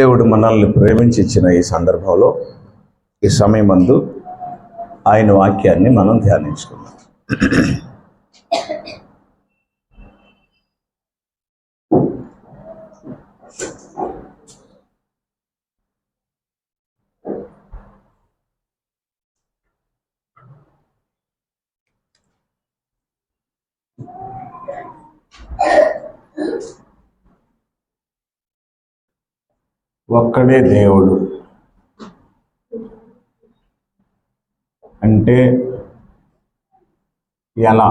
దేవుడు మనల్ని ప్రేమించి ఇచ్చిన ఈ సందర్భంలో, ఈ సమయమందు ఆయన వాక్యాన్ని మనం ధ్యానించుకుందాం. ఒక్కడే దేవుడు అంటే ఎలా,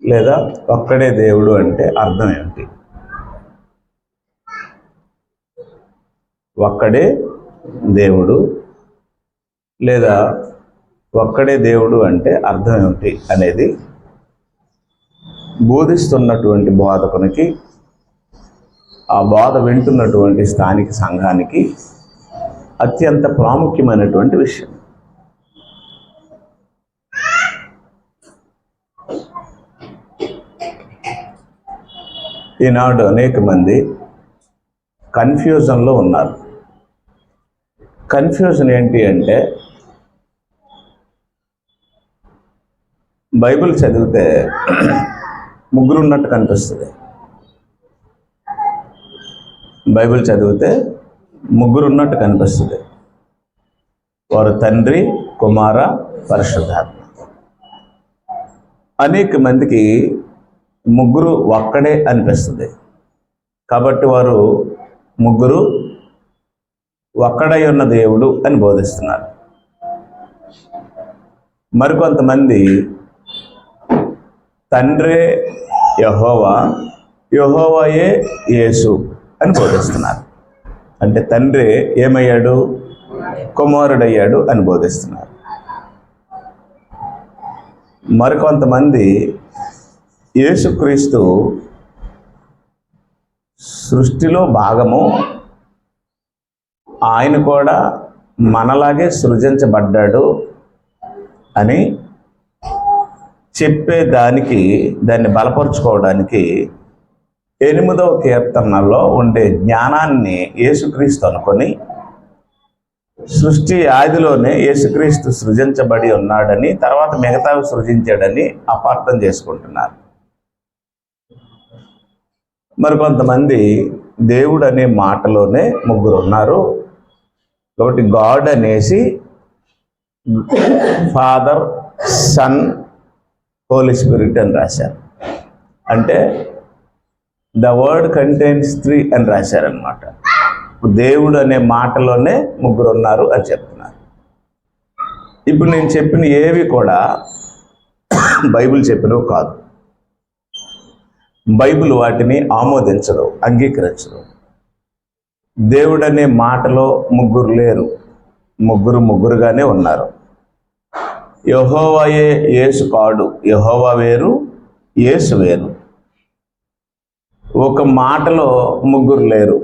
లేదా ఒక్కడే దేవుడు అంటే అర్థం ఏమిటి? ఒక్కడే దేవుడు లేదా ఒక్కడే దేవుడు అంటే అర్థం ఏమిటి అనేది బోధిస్తున్నటువంటి బోధకునికి, ఆ బోధ వింటున్నటువంటి స్థానిక సంఘానికి అత్యంత ప్రాముఖ్యమైనటువంటి విషయం. ఈనాడు అనేక మంది కన్ఫ్యూజన్లో ఉన్నారు. కన్ఫ్యూజన్ ఏంటి అంటే, బైబిల్ చదివితే ముగ్గురు ఉన్నట్టు కనిపిస్తుంది. బైబిల్ చదివితే ముగ్గురు ఉన్నట్టు కనిపిస్తుంది. వారు తండ్రి, కుమార, పరిశుద్ధాత్మ. అనేక మందికి ముగ్గురు ఒక్కడే అనిపిస్తుంది. కాబట్టి వారు ముగ్గురు ఒక్కడై ఉన్న దేవుడు అని బోధిస్తున్నారు. మరికొంతమంది తండ్రే యెహోవా, యెహోవాయే యేసు అని బోధిస్తున్నారు. అంటే తండ్రి ఏమయ్యాడు? కుమారుడయ్యాడు అని బోధిస్తున్నారు. మరికొంతమంది యేసుక్రీస్తు సృష్టిలో భాగము, ఆయన కూడా మనలాగే సృజించబడ్డాడు అని చెప్పేదానికి, దాన్ని బలపరుచుకోవడానికి 8వ కీర్తనలో ఉండే జ్ఞానాన్ని యేసుక్రీస్తు అనుకొని, సృష్టి ఆదిలోనే యేసుక్రీస్తు సృజించబడి ఉన్నాడని, తర్వాత మిగతావి సృజించాడని అపార్థం చేసుకుంటున్నారు. మరికొంతమంది దేవుడు అనే మాటలోనే ముగ్గురు ఉన్నారు కాబట్టి గాడ్ అనేసి ఫాదర్, సన్, హోలీ స్పిరిట్ అని రాశారు. అంటే ద వర్డ్ కంటైన్స్ 3 అని రాశారనమాట. దేవుడు అనే మాటలోనే ముగ్గురు ఉన్నారు అని చెప్తున్నారు. ఇప్పుడు నేను చెప్పిన ఏవి కూడా బైబిల్ చెప్పినవి కాదు. బైబిల్ వాటిని ఆమోదించదు, అంగీకరించదు. దేవుడు అనే మాటలో ముగ్గురు లేరు, ముగ్గురుగానే ఉన్నారు. యెహోవాయే యేసు కాడు, యెహోవా వేరు, యేసు వేరు. ఒక మాటలో ముగ్గురు లేరు.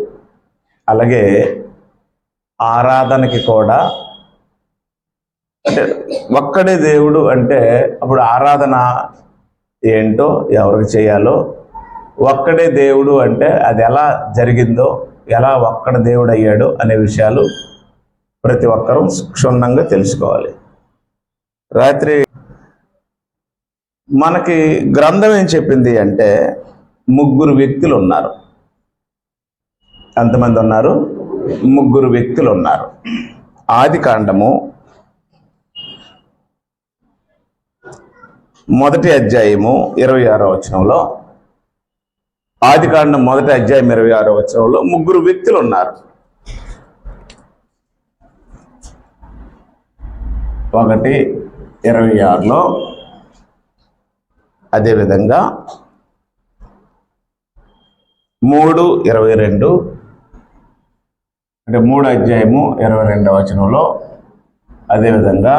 అలాగే ఆరాధనకి కూడా, అంటే ఒక్కడే దేవుడు అంటే అప్పుడు ఆరాధన ఏంటో, ఎవరికి చేయాలో, ఒక్కడే దేవుడు అంటే అది ఎలా జరిగిందో, ఎలా ఒక్కడ దేవుడు అయ్యాడో అనే విషయాలు ప్రతి ఒక్కరూ క్షుణ్ణంగా తెలుసుకోవాలి. రాత్రి మనకి గ్రంథం ఏం చెప్పింది అంటే, ముగ్గురు వ్యక్తులు ఉన్నారు. ఎంతమంది ఉన్నారు? ముగ్గురు వ్యక్తులు ఉన్నారు. ఆదికాండము 1వ అధ్యాయము 26వ వచనంలో, ఆదికాండం 1వ అధ్యాయం 26వ వచనంలో ముగ్గురు వ్యక్తులు ఉన్నారు. 1:26లో, అదేవిధంగా 3:22, అంటే 3వ అధ్యాయము 22వ వచనంలో, అదేవిధంగా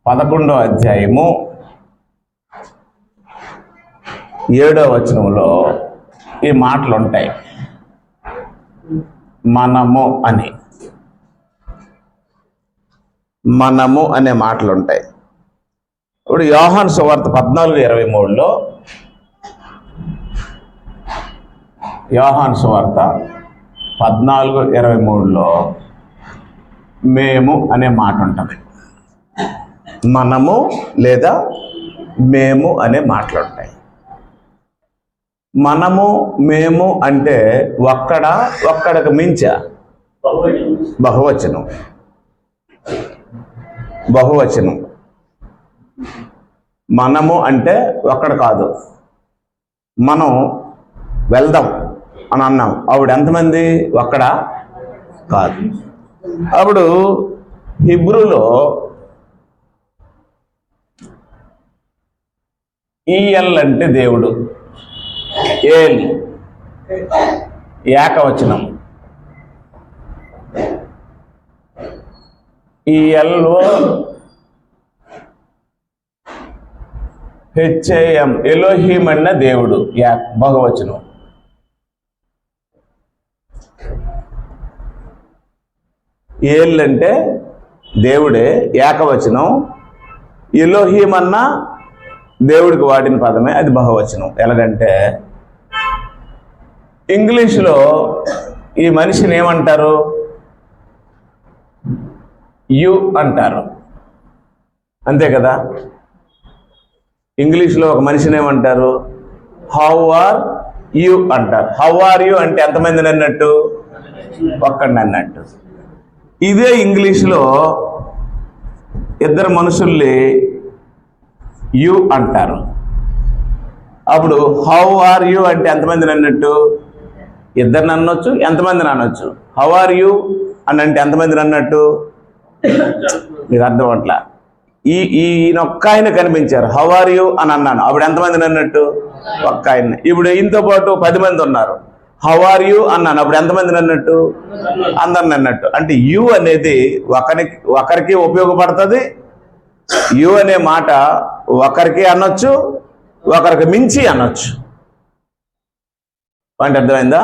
11వ అధ్యాయము 7వ వచనంలో ఈ మాటలు ఉంటాయి. మనము అనే మాటలు ఉంటాయి. ఇప్పుడు యోహాను సువార్త 14:23లో యోహాను సువార్త 14:23లో మేము అనే మాట ఉంటుంది. మనము లేదా మేము అనే మాటలు ఉంటాయి. మనము మేము అంటే ఒక్కడికి మించ బహువచనం. మనము అంటే ఒక్కడ కాదు. మనం వెళ్దాం అని అన్నాం, ఆవిడ ఎంతమంది? ఒక్కడ కాదు. అప్పుడు హిబ్రూలో ఈఎల్ అంటే దేవుడు, ఏల్ ఏకవచనం, ఈఎల్ఓ హెచ్ఏఎం ఎలోహీం అన్న దేవుడు బహువచనం. ఏల్ అంటే దేవుడే ఏకవచనం. ఎలోహీం అన్న దేవుడికి వాడిన పదమే, అది బహువచనం. ఎలాగంటే ఇంగ్లీష్లో ఈ మనిషిని ఏమంటారు? యు అంటారు, అంతే కదా. ఇంగ్లీష్లో ఒక మనిషిని ఏమంటారు? హౌ ఆర్ యు అంటారు. హౌ ఆర్ యు అంటే ఎంతమందిని అన్నట్టు? ఒక్కడిని అన్నట్టు. ఇదే ఇంగ్లీష్లో ఇద్దరు మనుషుల్ని యు అంటారు. అప్పుడు హౌ ఆర్ యు అంటే ఎంతమందిని అన్నట్టు? ఇద్దరిని అనొచ్చు, ఎంతమందిని అనొచ్చు. హౌ ఆర్ యు అని అంటే ఎంతమందిని అన్నట్టు? మీకు అర్థం అట్లా. ఈయన ఒక్క ఆయన కనిపించారు, హౌ ఆర్ యు అని అన్నాను, అప్పుడు ఎంతమందిని అన్నట్టు? ఒక్క ఆయన. ఇప్పుడు ఈయనతో పాటు 10 మంది ఉన్నారు, హౌ ఆర్ యు అన్నాను, అప్పుడు ఎంతమందిని అన్నట్టు? అందరిని అన్నట్టు. అంటే యు అనేది ఒకరికి ఉపయోగపడుతుంది. యు అనే మాట ఒకరికి అనొచ్చు, ఒకరికి మించి అనొచ్చు. అంటే అర్థమైందా?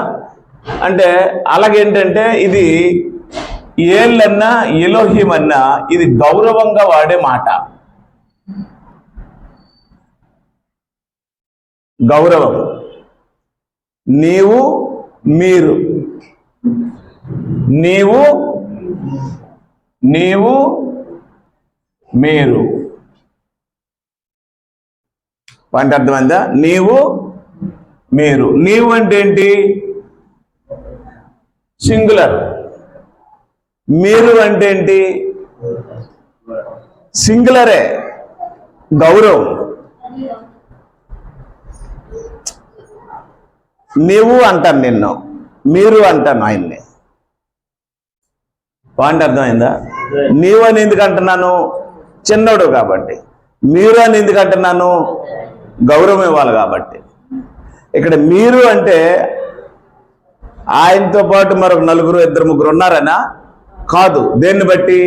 అంటే అలాగేంటంటే ఇది ఏళ్ళన్నా ఎలోహీం అన్నా ఇది గౌరవంగా వాడే మాట. గౌరవం. నీవు మీరు, నీవు మీరు. అంటే అర్థమైందా? నీవు మీరు. నీవు అంటే ఏంటి? సింగులర్. మీరు అంటే ఏంటి? సింగులరే, గౌరవం. నీవు అంటాను నిన్ను, మీరు అంటాను ఆయన్ని. పాయింట్ అర్థమైందా? నీవు అని ఎందుకు అంటున్నాను? చిన్నోడు కాబట్టి. మీరు అని ఎందుకు అంటున్నాను? గౌరవం ఇవ్వాలి కాబట్టి. ఇక్కడ మీరు అంటే ఆయనతో పాటు మరొక 4, 2, 3 ఉన్నారనా? కాదు. దేన్ని బట్టి?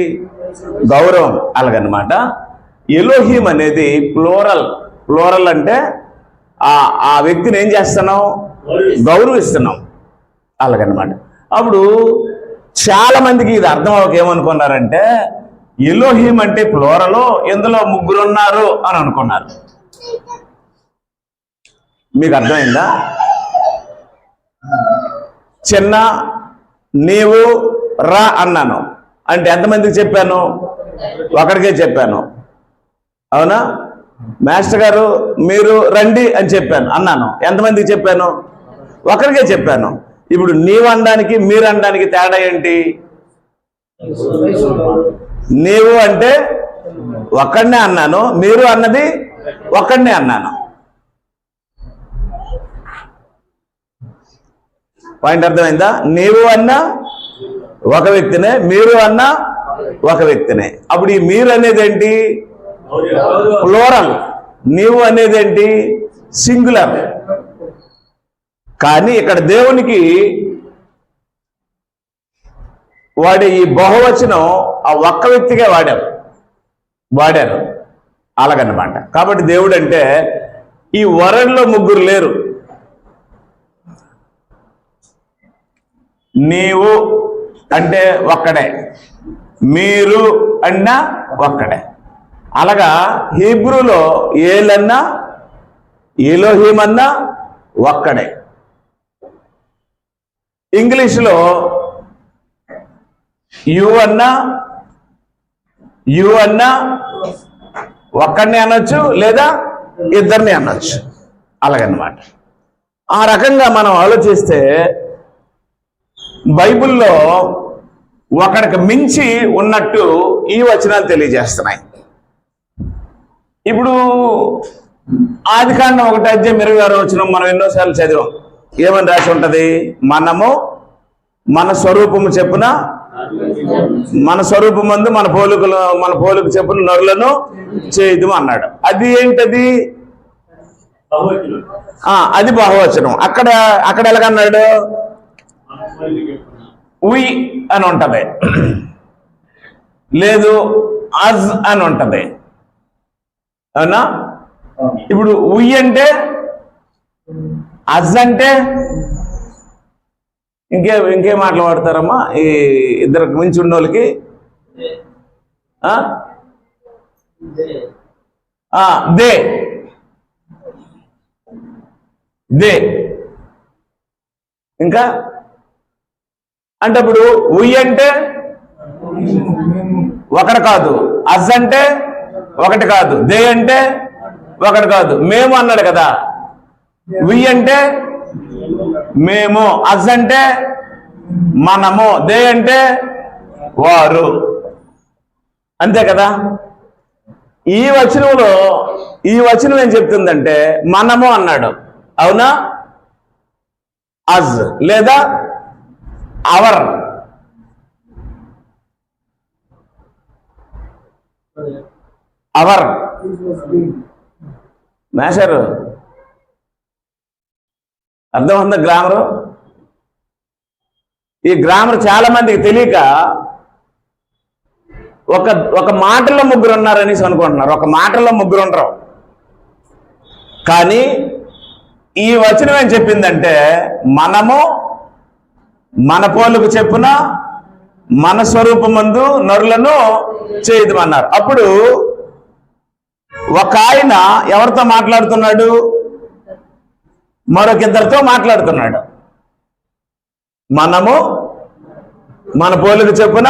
గౌరవం. అలాగనమాట. ఎలోహీం అనేది ప్లోరల్ అంటే ఆ వ్యక్తిని ఏం చేస్తున్నాం? గౌరవిస్తున్నాం. అలాగనమాట. అప్పుడు చాలా మందికి ఇది అర్థం అవ్వక ఏమనుకున్నారంటే ఎలోహీం అంటే ప్లోరలో, ఇందులో 3 ఉన్నారు అని అనుకున్నారు. మీకు అర్థమైందా? చిన్న నీవు రా అన్నాను అంటే ఎంతమందికి చెప్పాను? ఒకరికే చెప్పాను, అవునా? మాస్టర్ గారు మీరు రండి అని చెప్పాను అన్నాను, ఎంతమందికి చెప్పాను? ఒకరికే చెప్పాను. ఇప్పుడు నీవు అనడానికి మీరు అనడానికి తేడా ఏంటి? నీవు అంటే ఒక్కడినే అన్నాను, మీరు అన్నది ఒక్కడినే అన్నాను. పాయింట్ అర్థమైందా? నీవు అన్నా ఒక వ్యక్తినే, మీరు అన్నా ఒక వ్యక్తినే. అప్పుడు ఈ మీరు అనేది ఏంటి? ప్లోరల్. నీవు అనేది ఏంటి? సింగులర్. కానీ ఇక్కడ దేవునికి వాడే ఈ బహువచనం ఆ ఒక్క వ్యక్తిగా వాడారు. అలాగన్నమాట. కాబట్టి దేవుడు అంటే ఈ వరల్డ్లో 3 లేరు. నీవు అంటే ఒక్కడే, మీరు అన్నా ఒక్కడే. అలాగా హీబ్రూలో ఏలన్నా ఎలోహీం అన్నా ఒక్కడే. ఇంగ్లీష్లో యు అన్నా ఒక్కడిని అనొచ్చు లేదా ఇద్దరిని అనొచ్చు, అలాగనమాట. ఆ రకంగా మనం ఆలోచిస్తే బైబిల్లో ఒకడికి మించి ఉన్నట్టు ఈ వచనాలు తెలియజేస్తున్నాయి. ఇప్పుడు ఆదికాండం 1:26 వచనం మనం ఎన్నోసార్లు చదివాం. ఏమని రాసి ఉంటది? మనము మన స్వరూపము చెప్పున, మన స్వరూపమందు మన పోలిక చెప్పున నరులను చేయదు అన్నాడు. అది ఏంటది? అది బహువచనం. అక్కడ ఎలాగన్నాడు? ఉయ్ అని ఉంటది, లేదు అజ్ అని ఉంటది, అవునా? ఇప్పుడు ఉయ్ అంటే, అజ్ అంటే ఇంకేం మాట్లాడతారమ్మా ఈ ఇద్దరికి మించి ఉన్న వాళ్ళకి? దే ఇంకా అంటే ఇప్పుడు ఉయ్ అంటే ఒకటి కాదు, అజ్ అంటే ఒకటి కాదు, దే అంటే ఒకటి కాదు, మేము అన్నాడు కదా. ఉయ్ అంటే మేము, అజ్ అంటే మనము, దే అంటే వారు, అంతే కదా. ఈ వచనం ఏం చెప్తుందంటే మనము అన్నాడు, అవునా? అజ్ లేదా అవర్, మేషారు అర్థం ఉందా? గ్రామరు, ఈ గ్రామర్ చాలా మందికి తెలియక ఒక మాటలో ముగ్గురు ఉన్నారనేసి అనుకుంటున్నారు. ఒక మాటలో ముగ్గురు ఉండరు. కానీ ఈ వచనం ఏం చెప్పిందంటే మనము మన పోలుకు చెప్పున మన స్వరూపమందు నరులను చేయదమన్నారు. అప్పుడు ఒక ఆయన ఎవరితో మాట్లాడుతున్నాడు? మరొకిద్దరితో మాట్లాడుతున్నాడు. మనము మన పోలిక చెప్పున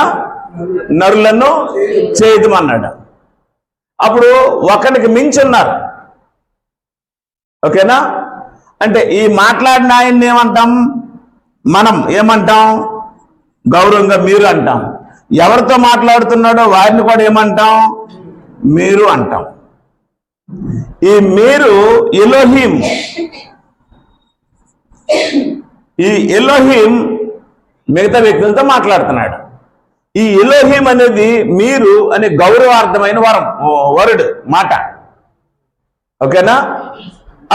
నరులను చేయదమన్నాడు. అప్పుడు ఒకరికి మించి ఉన్నారు, ఓకేనా? అంటే ఈ మాట్లాడిన ఆయన్ని ఏమంటాం? మనం ఏమంటాం? గౌరవంగా మీరు అంటాం. ఎవరితో మాట్లాడుతున్నాడో వారిని కూడా ఏమంటాం? మీరు అంటాం. ఈ మీరు ఎలోహిం, ఈ ఎలోహిం మిగతా వ్యక్తులతో మాట్లాడుతున్నాడు. ఈ ఎలోహిం అనేది మీరు అనే గౌరవార్థమైన వర్డ్ మాట, ఓకేనా?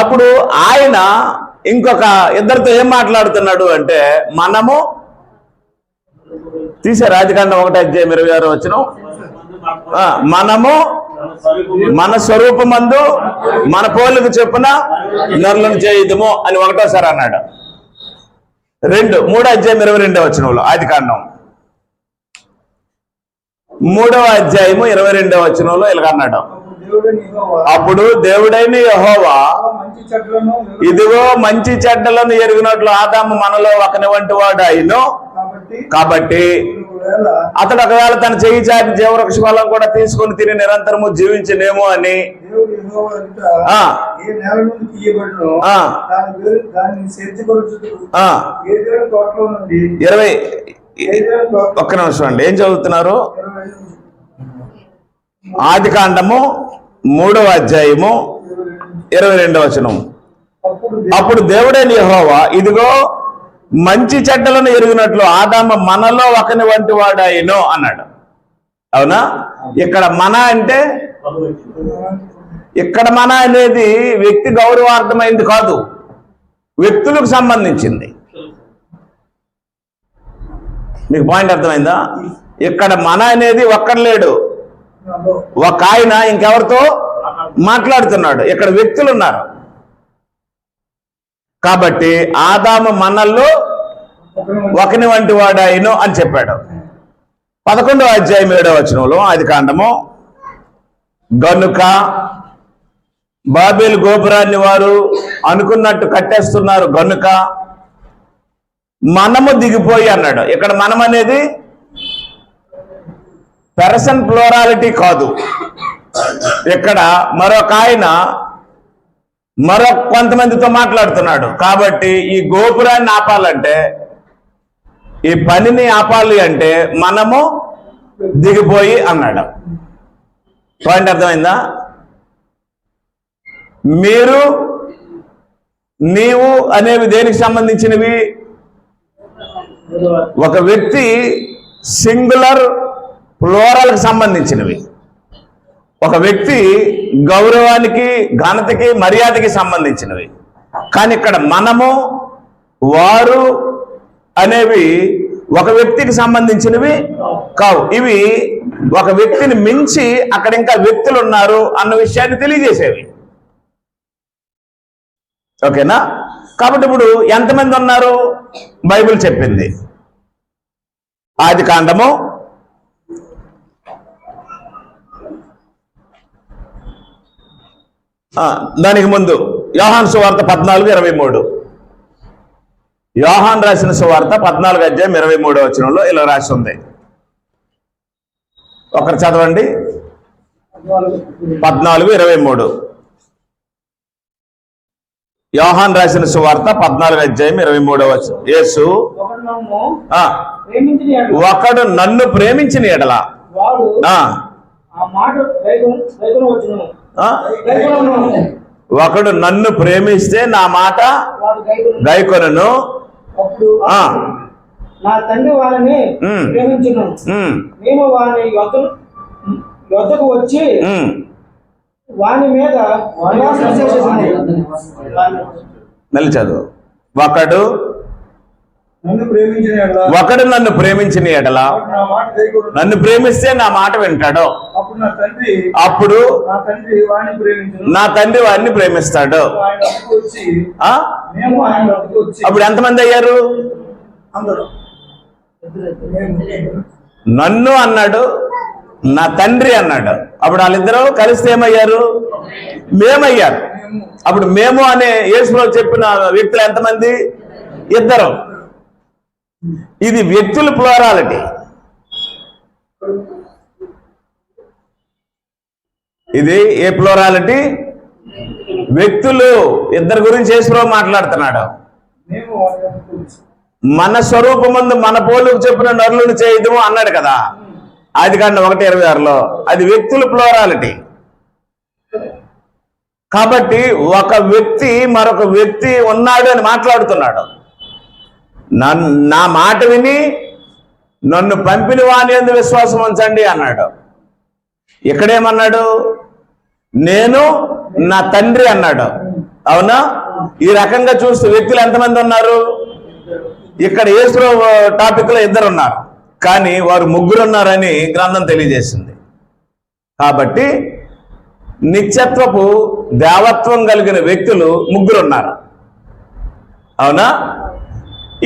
అప్పుడు ఆయన ఇంకొక ఇద్దరితో ఏం మాట్లాడుతున్నాడు అంటే మనము తీసారు. ఆదికాండం 1:26 వచనం, మనము మన స్వరూపమందు మన పోలిక చెప్పున నరులను చేయదము అని ఒకటోసారి అన్నాడు. 3:22 వచనంలో, ఆదికాండం 3:22 వచనంలో ఇలాగ అన్నాడు, అప్పుడు దేవుడైన యెహోవా ఇదిగో మంచి చెడ్డలను ఎరిగినట్లు ఆదాము మనలో ఒకని వంటి వాడు అయినో, కాబట్టి అతడు ఒకవేళ తన చెయ్యి చాపి జీవవృక్ష ఫలం కూడా తీసుకొని తిని నిరంతరము జీవించనేమో అని 20 ఒక్క నిమిషం అండి, ఏం చదువుతున్నారు? ఆదికాండము 3:22 వచనం. అప్పుడు దేవుడైన యెహోవా ఇదిగో మంచి చెడ్డలను ఎరిగినట్లు ఆదాము మనలో ఒకని వంటి వాడాయినో అన్నాడు, అవునా? ఇక్కడ మన అంటే, ఇక్కడ మన అనేది వ్యక్తి గౌరవార్థమైంది కాదు, వ్యక్తులకు సంబంధించింది. మీకు పాయింట్ అర్థమైందా? ఇక్కడ మన అనేది ఒక్కడు లేడు, ఒక ఆయన ఇంకెవరితో మాట్లాడుతున్నాడు. ఇక్కడ వ్యక్తులు ఉన్నారు. కాబట్టి ఆదాము మనల్లో ఒకని వంటి వాడాయిను అని చెప్పాడు. 11:7 వచనంలో ఆదికాండము, గనుక బాబేలు గోపురాన్ని వారు అనుకున్నట్టు కట్టేస్తున్నారు, గనుక మనము దిగిపోయి అన్నాడు. ఇక్కడ మనం అనేది పర్సన్ ప్లూరాలిటీ కాదు. ఇక్కడ మరొక ఆయన కొంతమందితో మాట్లాడుతున్నాడు. కాబట్టి ఈ గోపురాన్ని ఆపాలంటే, ఈ పనిని ఆపాలి అంటే మనము దిగిపోయి అన్నాడు. పాయింట్ అర్థమైందా? మీరు, నీవు అనేవి దేనికి సంబంధించినవి? ఒక వ్యక్తి సింగులర్ ప్లూరల్కి సంబంధించినవి. ఒక వ్యక్తి గౌరవానికి, ఘనతకి, మర్యాదకి సంబంధించినవి. కానీ ఇక్కడ మనము, వారు అనేవి ఒక వ్యక్తికి సంబంధించినవి కావు. ఇవి ఒక వ్యక్తిని మించి అక్కడ ఇంకా వ్యక్తులు ఉన్నారు అన్న విషయాన్ని తెలియజేసేవి. ఓకేనా? కాబట్టి ఇప్పుడు ఎంతమంది ఉన్నారు? బైబిల్ చెప్పింది. ఆదికాండము దానికి ముందు యోహాను సువార్త 14:23. యోహాను రాసిన సువార్త 14:23 ఇలా రాసి ఉంది. ఒకరు చదవండి. 14:23. యోహాను రాసిన సువార్త 14:23. యేసు, ఒకడు నన్ను ప్రేమించిన ఎడల ఒకడు నన్ను ప్రేమిస్తే నా మాట గైకొనును. నా తండ్రి వారిని ప్రేమించును, నేను వారి యొద్దకు వచ్చి వాని మీద మళ్ళీ చదువు. ఒకడు నన్ను ప్రేమించిన ఎడల, నన్ను ప్రేమిస్తే నా మాట వింటాడు. అప్పుడు నా తండ్రి వారిని ప్రేమిస్తాడు. అప్పుడు ఎంతమంది అయ్యారు? నన్ను అన్నాడు, నా తండ్రి అన్నాడు. అప్పుడు వాళ్ళిద్దరూ కలిస్తే ఏమయ్యారు? మేమయ్యారు. అప్పుడు మేము అనే యేసుప్రభు చెప్పిన వ్యక్తులు ఎంతమంది? ఇద్దరు. ఇది వ్యక్తుల ప్లూరాలిటీ. ఇది ఏ ప్లూరాలిటీ? వ్యక్తులు. ఇద్దరు గురించి యేసుప్రభు మాట్లాడుతున్నాడు. మన స్వరూపమందు మన పోలుకు చెప్పిన నరులను చేయదు అన్నాడు కదా, ఆదికాండం 1:26. అది వ్యక్తుల ప్లూరాలిటీ. కాబట్టి ఒక వ్యక్తి మరొక వ్యక్తి ఉన్నాడు అని మాట్లాడుతున్నాడు. నా మాట విని నన్ను పంపిన వాని యందు విశ్వాసం ఉంచండి అన్నాడు. ఇక్కడేమన్నాడు? నేను, నా తండ్రి అన్నాడు. అవునా? ఈ రకంగా చూస్తే వ్యక్తులు ఎంతమంది ఉన్నారు? ఇక్కడ యేసు టాపిక్ లో ఇద్దరు ఉన్నారు, కానీ వారు ముగ్గురు ఉన్నారని గ్రంథం తెలియజేసింది. కాబట్టి నిత్యత్వపు దేవత్వం కలిగిన వ్యక్తులు ముగ్గురు ఉన్నారు. అవునా?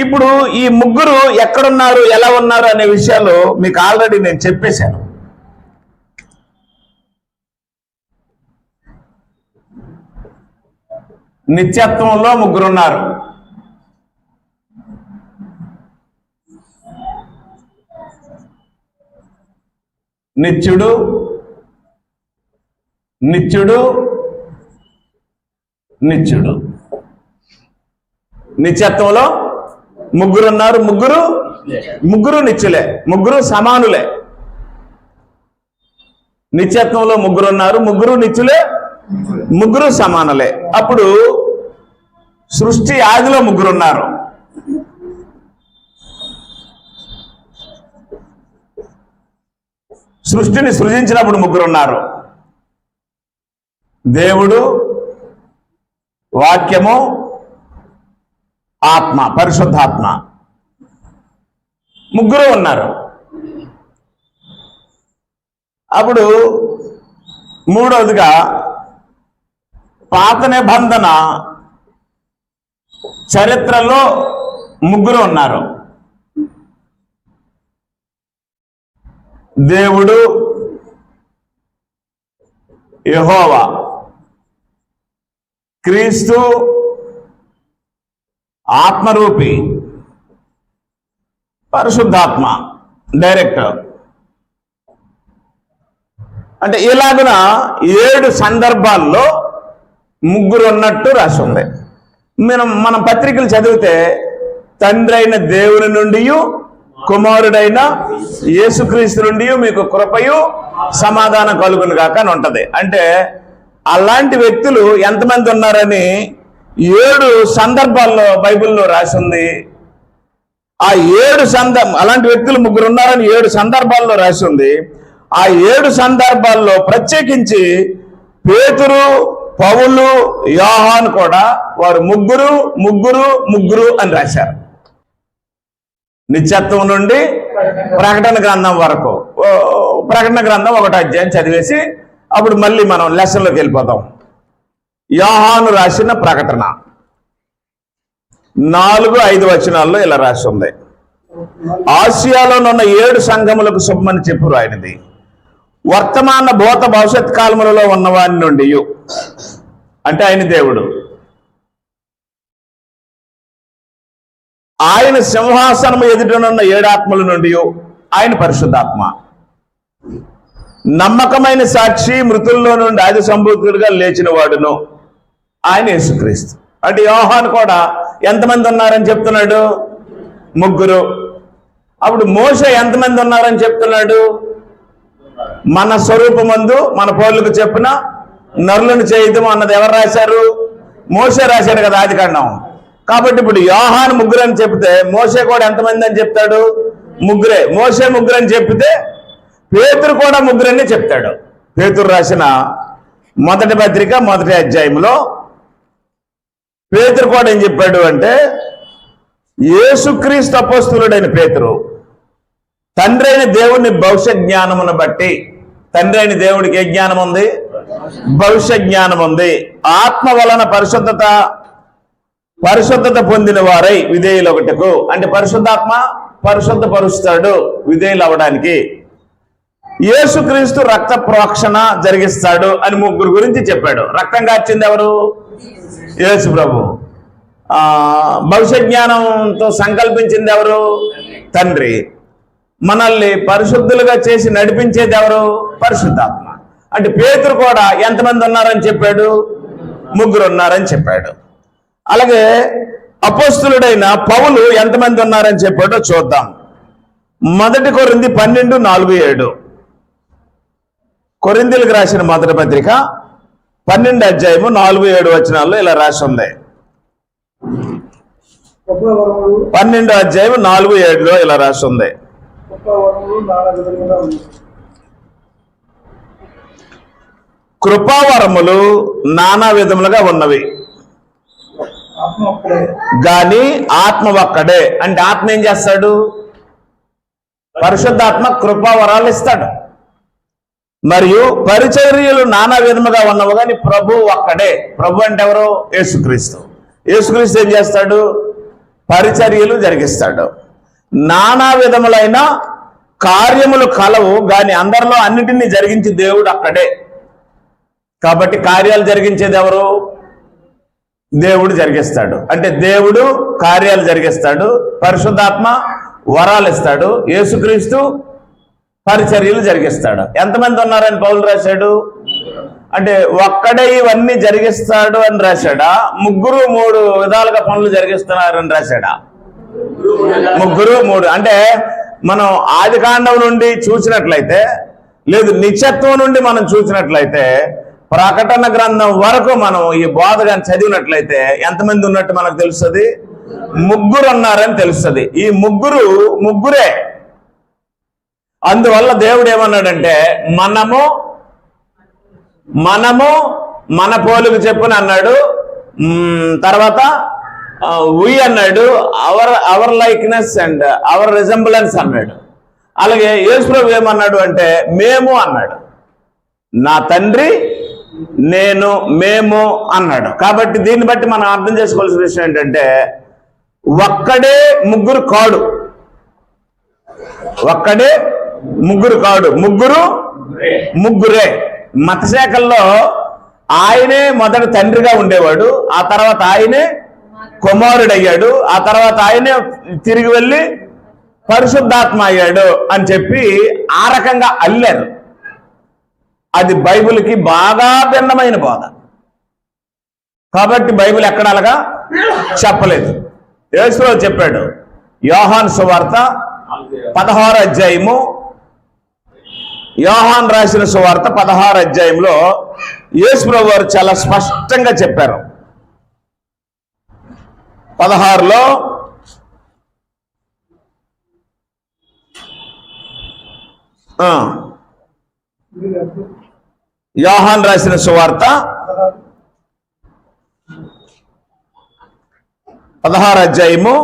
ఇప్పుడు ఈ ముగ్గురు ఎక్కడున్నారు, ఎలా ఉన్నారు అనే విషయాలు మీకు ఆల్రెడీ నేను చెప్పేశాను. నిత్యత్వంలో ముగ్గురు ఉన్నారు. నిత్యుడు, నిత్యుడు, నిత్యుడు. నిత్యత్వంలో ముగ్గురు ఉన్నారు. ముగ్గురు నిత్యులే, ముగ్గురు సమానులే. నిత్యత్వంలో ముగ్గురు ఉన్నారు, ముగ్గురు నిత్యులే, ముగ్గురు సమానులే. అప్పుడు సృష్టి ఆదిలో ముగ్గురు ఉన్నారు. సృష్టిని సృజించినప్పుడు ముగ్గురు ఉన్నారు. దేవుడు, వాక్యము, ఆత్మ, పరిశుద్ధాత్మ, ముగ్గురు ఉన్నారు. అప్పుడు మూడవదిగా పాత నిబంధన చరిత్రలో ముగ్గురు ఉన్నారు. దేవుడు, యెహోవా, క్రీస్తు ఆత్మరూపి పరిశుద్ధాత్మ డైరెక్ట్. అంటే ఇలాగున 7 సందర్భాల్లో ముగ్గురు ఉన్నట్టు రాసి ఉంది. మనం పత్రికలు చదివితే తండ్రి అయిన దేవుని నుండి కుమారుడైన యేసుక్రీస్తు నుండి మీకు కృపయు సమాధానం కలుగును గాక అని ఉంటది. అంటే అలాంటి వ్యక్తులు ఎంతమంది ఉన్నారని 7 సందర్భాల్లో బైబిల్లో రాసి ఉంది. ఆ 7 అలాంటి వ్యక్తులు ముగ్గురు ఉన్నారని 7 సందర్భాల్లో రాసి ఉంది. ఆ 7 సందర్భాల్లో ప్రత్యేకించి పేతురు, పౌలు, యోహాను కూడా వారు ముగ్గురు ముగ్గురు ముగ్గురు అని రాశారు. నిత్యత్వం నుండి ప్రకటన గ్రంథం వరకు. ప్రకటన గ్రంథం 1వ అధ్యాయం చదివేసి అప్పుడు మళ్ళీ మనం లెసన్లోకి వెళ్ళిపోతాం. యోహాను రాసిన ప్రకటన 4-5 వచనాల్లో ఇలా రాసి ఉంది. ఆసియాలోనున్న 7 సంఘములకు శుభమని చెప్పురు ఆయనది. వర్తమాన భూత భవిష్యత్ కాలములలో ఉన్నవాని నుండి, అంటే ఆయన దేవుడు, ఆయన సింహాసనము ఎదుటనున్న 7 ఆత్మల నుండి ఆయన పరిశుద్ధాత్మ, నమ్మకమైన సాక్షి, మృతుల్లో నుండి ఆది సంభూతుడిగా లేచిన వాడును ఆయన యేసుక్రీస్తు. అంటే యోహాను కూడా ఎంతమంది ఉన్నారని చెప్తున్నాడు? ముగ్గురు. అప్పుడు మోషే ఎంతమంది ఉన్నారని చెప్తున్నాడు? మన స్వరూపమందు మన పోలుకు చెప్పిన నరులను చేయదము అన్నది ఎవరు రాశారు? మోషే రాశాడు కదా ఆదికాండం. కాబట్టి ఇప్పుడు యోహాను ముగ్గురు అని చెప్తే మోషే కూడా ఎంతమంది అని చెప్తాడు? ముగ్గురే. మోషే ముగ్గురు అని చెప్తే పేతురు కూడా ముగ్గురని చెప్తాడు. పేతురు రాసిన మొదటి పత్రిక 1వ అధ్యాయంలో పేతురు కూడా ఏం చెప్పాడు అంటే, యేసుక్రీస్తు అపోస్తులుడైన పేతురు తండ్రి అయిన దేవుని భవిష్య జ్ఞానమును బట్టి, తండ్రి అయిన దేవుడికి ఏ జ్ఞానం ఉంది? భవిష్య జ్ఞానం ఉంది. ఆత్మ వలన పరిశుద్ధత పొందిన వారై విధేయులు ఒకటకు, అంటే పరిశుద్ధాత్మ పరిశుద్ధపరుస్తాడు విధేయులు అవడానికి. యేసుక్రీస్తు రక్త ప్రోక్షణ జరిగిస్తాడు అని ముగ్గురు గురించి చెప్పాడు. రక్తం కార్చింది ఎవరు? యేసు ప్రభు. భవిష్య జ్ఞానంతో సంకల్పించింది ఎవరు? తండ్రి. మనల్ని పరిశుద్ధులుగా చేసి నడిపించేది ఎవరు? పరిశుద్ధాత్మ. అంటే పేతురు కూడా ఎంతమంది ఉన్నారని చెప్పాడు? ముగ్గురు ఉన్నారని చెప్పాడు. అలాగే అపోస్తులుడైన పౌలు ఎంతమంది ఉన్నారని చెప్పాడో చూద్దాం. 1 కొరింథీ 12:4-7. కొరింథీలకు రాసిన మొదటి పత్రిక 12వ అధ్యాయము 4-7 వచనాల్లో ఇలా రాసి ఉంది. 12వ అధ్యాయం 4-7లో ఇలా రాసి ఉంది. కృపావరములు నానా విధములుగా ఉన్నవి గాని ఆత్మ ఒక్కడే. అంటే ఆత్మ ఏం చేస్తాడు? పరిశుద్ధాత్మ కృపావరాలు ఇస్తాడు. మరియు పరిచర్యలు నానా విధముగా ఉన్నవి కానీ ప్రభు ఒక్కడే. ప్రభు అంటే ఎవరు? యేసుక్రీస్తు. యేసుక్రీస్తు ఏం చేస్తాడు? పరిచర్యలు జరిగిస్తాడు. నానా విధములైన కార్యములు కలవు గాని అందరిలో అన్నిటినీ జరిగించి దేవుడు అక్కడే. కాబట్టి కార్యాలు జరిగించేది ఎవరు? దేవుడు జరిగిస్తాడు. అంటే దేవుడు కార్యాలు జరిగిస్తాడు, పరిశుద్ధాత్మ వరాలు ఇస్తాడు, యేసుక్రీస్తు పరిచర్యలు జరిగిస్తాడు. ఎంతమంది ఉన్నారని పౌలు రాశాడు? అంటే ఒక్కడే ఇవన్నీ జరిగిస్తాడు అని రాశాడా? ముగ్గురు 3 విధాలుగా పనులు జరిగిస్తున్నారని రాశాడా? ముగ్గురు 3. అంటే మనం ఆదికాండం నుండి చూసినట్లయితే, లేదు నిత్యత్వం నుండి మనం చూసినట్లయితే, ప్రకటన గ్రంథం వరకు మనం ఈ బోధగా చదివినట్లయితే ఎంతమంది ఉన్నట్టు మనకు తెలుస్తుంది? ముగ్గురు ఉన్నారని తెలుస్తుంది. ఈ ముగ్గురే. అందువల్ల దేవుడు ఏమన్నాడంటే, మనము మన పోలుకు చెప్పున అన్నాడు. తర్వాత వి అన్నాడు, our likeness and our resemblance అన్నాడు. అలాగే యేసు ప్రభు ఏమన్నాడు అంటే మేము అన్నాడు. నా తండ్రి, నేను, మేము అన్నాడు. కాబట్టి దీన్ని బట్టి మనం అర్థం చేసుకోవాల్సిన విషయం ఏంటంటే, ఒక్కడే ముగ్గురు కాడు. ఒక్కడే ముగ్గురు కాడు, ముగ్గురే. మతశాఖల్లో ఆయనే మొదట తండ్రిగా ఉండేవాడు, ఆ తర్వాత ఆయనే కుమారుడయ్యాడు, ఆ తర్వాత ఆయనే తిరిగి వెళ్ళి పరిశుద్ధాత్మ అయ్యాడు అని చెప్పి ఆ రకంగా అల్లారు. అది బైబిల్కి బాగా భిన్నమైన బోధ. కాబట్టి బైబిల్ ఎక్కడ అలాగా చెప్పలేదు. యేసు చెప్పాడు, యోహాను సువార్త 16 అధ్యాయము, యోహాను రాసిన సువార్త 16 అధ్యాయంలో యేసు ప్రభువు వారు చాలా స్పష్టంగా చెప్పారు. 16లో యోహాను రాసిన సువార్త 16 అధ్యాయము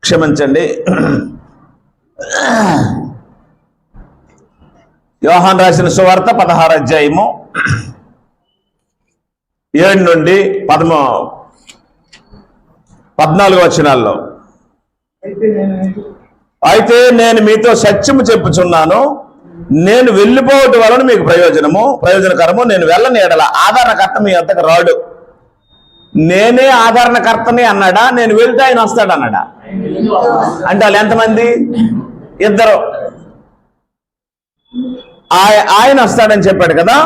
క్షమించండి, యోహాను రాసిన సువార్త 16 అధ్యాయము 7 నుండి 14 వచనాల్లో, అయితే నేను మీతో సత్యము చెప్పుచున్నాను, నేను వెళ్ళిపోవటం వలన మీకు ప్రయోజనకరము. నేను వెళ్ళని ఎడల ఆదరణకర్త మీ వద్దకు రాడు. నేనే ఆదరణకర్తని అన్నాడా, నేను వెళ్తే ఆయన వస్తాడు అన్నాడా? అంటే వాళ్ళు ఎంతమంది? ఇద్దరు. ఆయన వస్తాడని చెప్పాడు కదా,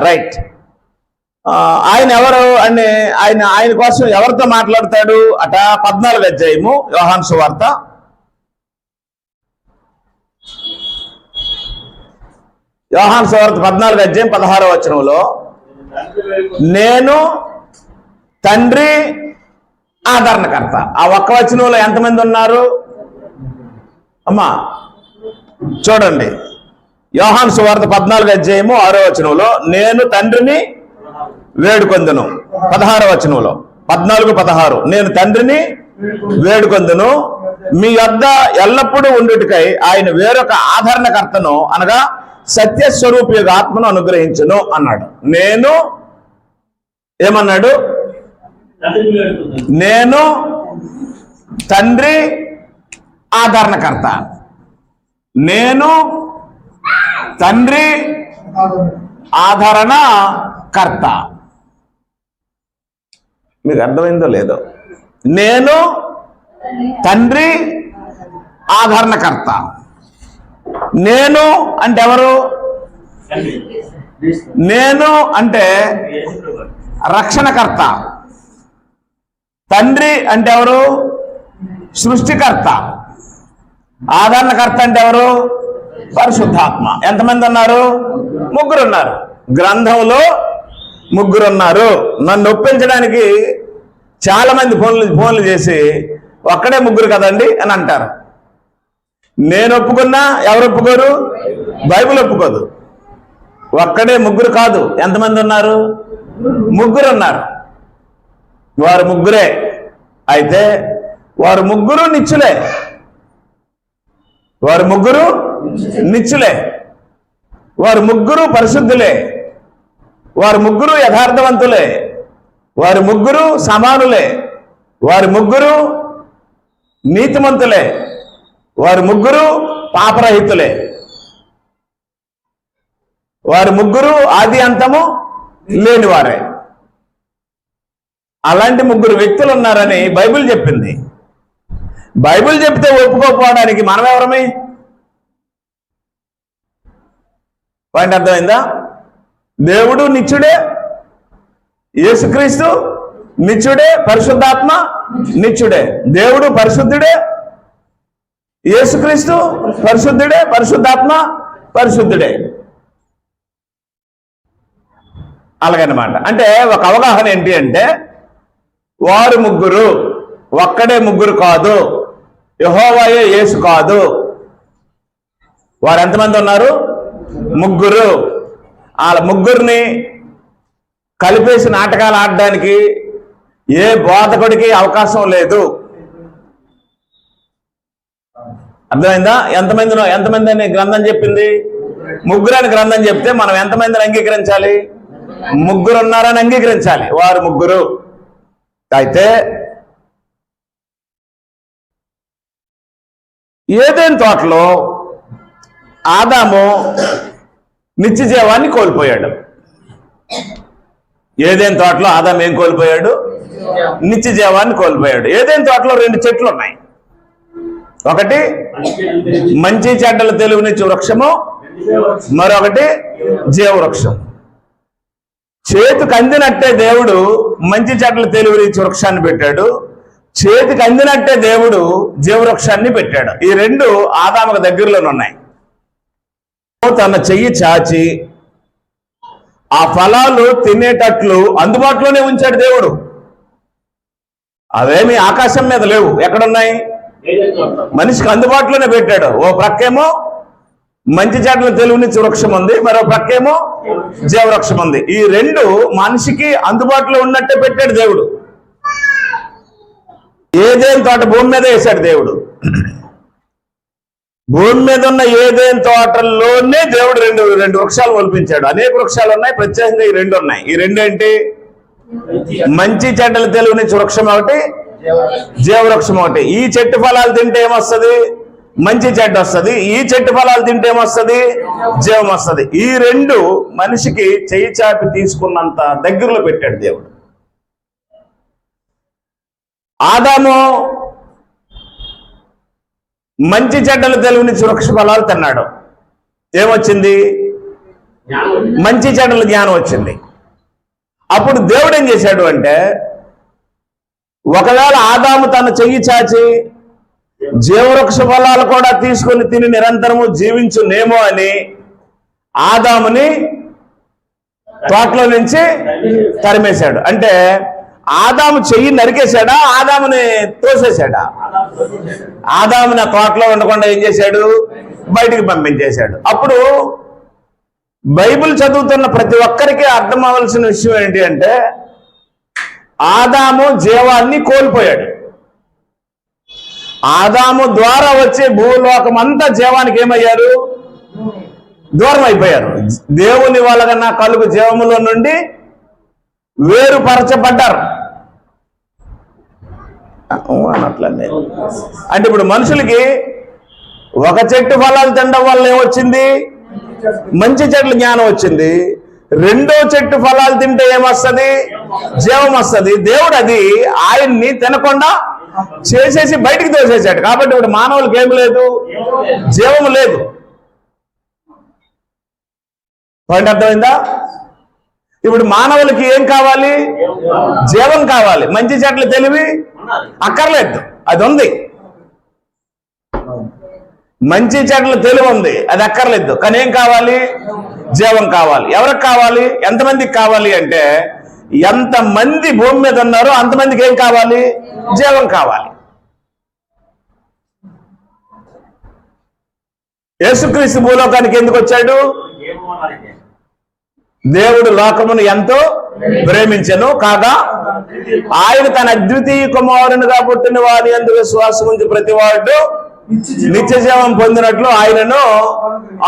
రైట్. ఆయన ఎవరు అని ఆయన కోసం ఎవరితో మాట్లాడతాడు అట? 14 అధ్యాయము యోహాను సువార్త, యోహాను సువార్త 14 అధ్యాయం 16వ వచనంలో, నేను తండ్రి ఆదరణకర్త. ఆ ఒక్క వచనంలో ఎంతమంది ఉన్నారు అమ్మా? చూడండి, యోహాను సువార్త 14 అధ్యాయము 6వ వచనంలో, నేను తండ్రిని వేడుకొందును. 16వ వచనంలో 14:16, నేను తండ్రిని వేడుకొందును, మీ వద్ద ఎల్లప్పుడూ ఉండుటకై ఆయన వేరొక ఆదరణకర్తను అనగా సత్యస్వరూపి యొక్క ఆత్మను అనుగ్రహించును అన్నాడు. నేను ఏమన్నాడు? నేను తండ్రి ఆదరణకర్త. నేను తండ్రి ఆదరణకర్త. మీకు అర్థమైందో లేదో? నేను తండ్రి ఆదరణకర్త. నేను అంటే ఎవరు? నేను అంటే రక్షణకర్త. తండ్రి అంటే ఎవరు? సృష్టికర్త. ఆదరణకర్త అంటే ఎవరు? పరిశుద్ధాత్మ. ఎంతమంది ఉన్నారు? 3 ఉన్నారు. గ్రంథంలో 3 ఉన్నారు. నన్ను ఒప్పించడానికి చాలా మంది ఫోన్లు చేసి ఒక్కడే 3 కదండి అని అంటారు. నేను ఒప్పుకున్నా ఎవరు ఒప్పుకోరు? బైబిల్ ఒప్పుకోదు. ఒక్కడే 3 కాదు. ఎంతమంది ఉన్నారు? 3 ఉన్నారు. వారు 3. అయితే వారు 3 నిత్యులే. వారు 3 నిత్యులే. వారు 3 పరిశుద్ధులే. వారు 3 యథార్థవంతులే. వారు 3 సమానులే. వారు 3 నీతిమంతులే. వారు 3 పాపరహితులే. వారు 3 ఆది అంతము లేనివారే. అలాంటి 3 వ్యక్తులు ఉన్నారని బైబిల్ చెప్పింది. బైబిల్ చెప్తే ఒప్పుకోకపోవడానికి మనం ఎవరమే? పాయింట్ అర్థమైందా? దేవుడు నిత్యుడే, యేసుక్రీస్తు నిత్యుడే, పరిశుద్ధాత్మ నిత్యుడే. దేవుడు పరిశుద్ధుడే, యేసుక్రీస్తు పరిశుద్ధుడే, పరిశుద్ధాత్మ పరిశుద్ధుడే. అలాగనమాట. అంటే ఒక అవగాహన ఏంటి అంటే, వారు 3, ఒక్కడే 3 కాదు. యెహోవాయే యేసు కాదు. వారు ఎంతమంది ఉన్నారు? 3. వాళ్ళ 3ని కలిపేసి నాటకాలు ఆడడానికి ఏ బోధకుడికి అవకాశం లేదు. అర్థమైందా? ఎంతమంది అని గ్రంథం చెప్పింది? 3 అని గ్రంథం చెప్తే మనం ఎంతమందిని అంగీకరించాలి? 3 ఉన్నారని అంగీకరించాలి. వారు 3. అయితే ఏదైనా తోటలో ఆదాము నిత్య జీవాన్ని కోల్పోయాడు. ఏదైనా తోటలో ఆదాము ఏం కోల్పోయాడు? నిత్య జీవాన్ని కోల్పోయాడు. ఏదైనా తోటలో 2 చెట్లు ఉన్నాయి. ఒకటి మంచి చెడ్డలు తెలివినిచ్చే వృక్షము, మరొకటి జీవవృక్షం. చేతికి అందినట్టే దేవుడు మంచి చెడ్డలు తెలివినిచ్చే వృక్షాన్ని పెట్టాడు, చేతికి అందినట్టే దేవుడు జీవవృక్షాన్ని పెట్టాడు. ఈ 2 ఆదాముకు దగ్గరలోనే ఉన్నాయి. తన చెయ్యి చాచి ఆ ఫలాలు తినేటట్లు అందుబాటులోనే ఉంచాడు దేవుడు. అవేమి ఆకాశం మీద లేవు, ఎక్కడున్నాయి? మనిషికి అందుబాటులోనే పెట్టాడు. ఓ ప్రక్కేమో మంచి చెడ్డలు తెలివినిచ్చే వృక్షం ఉంది, మరో ప్రక్కేమో జీవవృక్షం ఉంది. ఈ 2 మనిషికి అందుబాటులో ఉన్నట్టే పెట్టాడు దేవుడు. ఏదేని తోట భూమి మీద వేశాడు దేవుడు. భూమి మీద ఉన్న ఏదేని తోటల్లోనే దేవుడు రెండు వృక్షాలు ఒలిపించాడు. అనేక వృక్షాలు ఉన్నాయి, ప్రత్యేకంగా ఈ 2 ఉన్నాయి. ఈ 2 ఏంటి? మంచి చెడ్డలు తెలివినిచ్చే వృక్షం ఒకటి, జీవవృక్షం ఒకటి. ఈ చెట్టు ఫలాలు తింటే ఏమొస్తుంది? మంచి చెడ్డ వస్తుంది. ఈ చెట్టు ఫలాలు తింటే ఏమొస్తుంది? జీవం వస్తుంది. ఈ 2 మనిషికి చెయ్యి చాపి తీసుకున్నంత దగ్గరలో పెట్టాడు దేవుడు. ఆదాము మంచి చెడ్డలు తెలివినిచ్చే వృక్ష ఫలాలు తిన్నాడు. ఏమొచ్చింది? మంచి చెడ్డల జ్ఞానం వచ్చింది. అప్పుడు దేవుడు ఏం చేశాడు అంటే, ఒకవేళ ఆదాము తన చెయ్యి చాచి జీవవృక్ష ఫలాలు కూడా తీసుకొని తిని నిరంతరము జీవించునేమో అని ఆదాముని తోటలో నుంచి తరిమేశాడు. అంటే ఆదాము చెయ్యి నరికేశాడా, ఆదాముని తోసేశాడా? ఆదాముని తోటలో ఉండకుండా ఏం చేశాడు? బయటికి పంపించేశాడు. అప్పుడు బైబిల్ చదువుతున్న ప్రతి ఒక్కరికి అర్థం అవ్వాల్సిన విషయం ఏంటి అంటే, ఆదాము జీవాన్ని కోల్పోయాడు. ఆదాము ద్వారా వచ్చే భూలోకం అంతా జీవానికి ఏమయ్యారు? దూరం అయిపోయారు. దేవుని వలన కలుగు జీవములో నుండి వేరుపరచబడ్డారు అనట్లండి. అంటే ఇప్పుడు మనుషులకి ఒక చెట్టు ఫలాలు తినడం వల్ల ఏమొచ్చింది? మంచి చెట్ల జ్ఞానం వచ్చింది. 2వ చెట్టు ఫలాలు తింటే ఏమొస్తుంది? జీవం వస్తుంది. దేవుడు అది ఆయన్ని తినకుండా చేసేసి బయటికి తోసేసాడు. కాబట్టి ఇప్పుడు మానవులకి ఏమి లేదు? జీవం లేదు. పాయింట్ అర్థమైందా? ఇప్పుడు మానవులకి ఏం కావాలి? జీవం కావాలి. మంచి చెట్లు తెలివి అక్కర్లేదు, అది ఉంది. మంచి చెట్లు తెలివి ఉంది, అది అక్కర్లేదు. కానీ ఏం కావాలి? జీవం కావాలి. ఎవరికి కావాలి? ఎంతమందికి కావాలి అంటే, ఎంతమంది భూమి మీద ఉన్నారో అంతమందికి ఏం కావాలి? జీవం కావాలి. యేసుక్రీస్తు భూలోకానికి ఎందుకు వచ్చాడు? దేవుడు లోకమును ఎంతో ప్రేమించెను కాగా ఆయన తన అద్వితీయ కుమారునిగా పుట్టిన వారి యందు విశ్వాసం ఉంచి ప్రతి వాడు నిత్య జీవం పొందినట్లు ఆయనను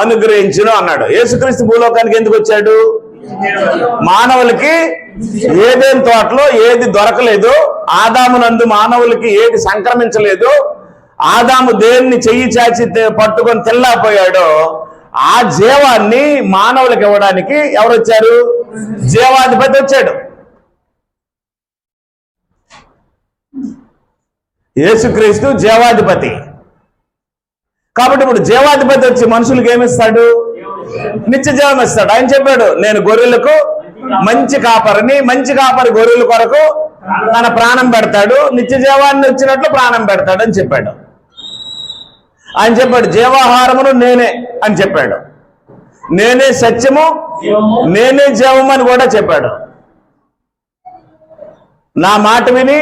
అనుగ్రహించును అన్నాడు. యేసుక్రీస్తు భూలోకానికి ఎందుకు వచ్చాడు? మానవులకి ఏదేని తోటలో ఏది దొరకలేదు, ఆదామునందు మానవులకి ఏది సంక్రమించలేదు, ఆదాము దేన్ని చెయ్యి చాచి పట్టుకొని తెల్లాపోయాడో ఆ జీవాన్ని మానవులకు ఇవ్వడానికి ఎవరు వచ్చారు? జీవాధిపతి వచ్చాడు. యేసుక్రీస్తు జీవాధిపతి. కాబట్టి ఇప్పుడు జీవాధిపతి వచ్చి మనుషులకు ఏమిస్తాడు? నిత్య జీవం ఇస్తాడు. ఆయన చెప్పాడు, నేను గొర్రెలకు మంచి కాపరిని, మంచి కాపరి గొర్రెల కొరకు తన ప్రాణం పెడతాడు, నిత్య జీవాన్ని వచ్చినట్లు ప్రాణం పెడతాడు అని చెప్పాడు. ఆయన చెప్పాడు, జీవాహారమును నేనే అని చెప్పాడు. నేనే సత్యము, నేనే జీవము అని కూడా చెప్పాడు. నా మాట విని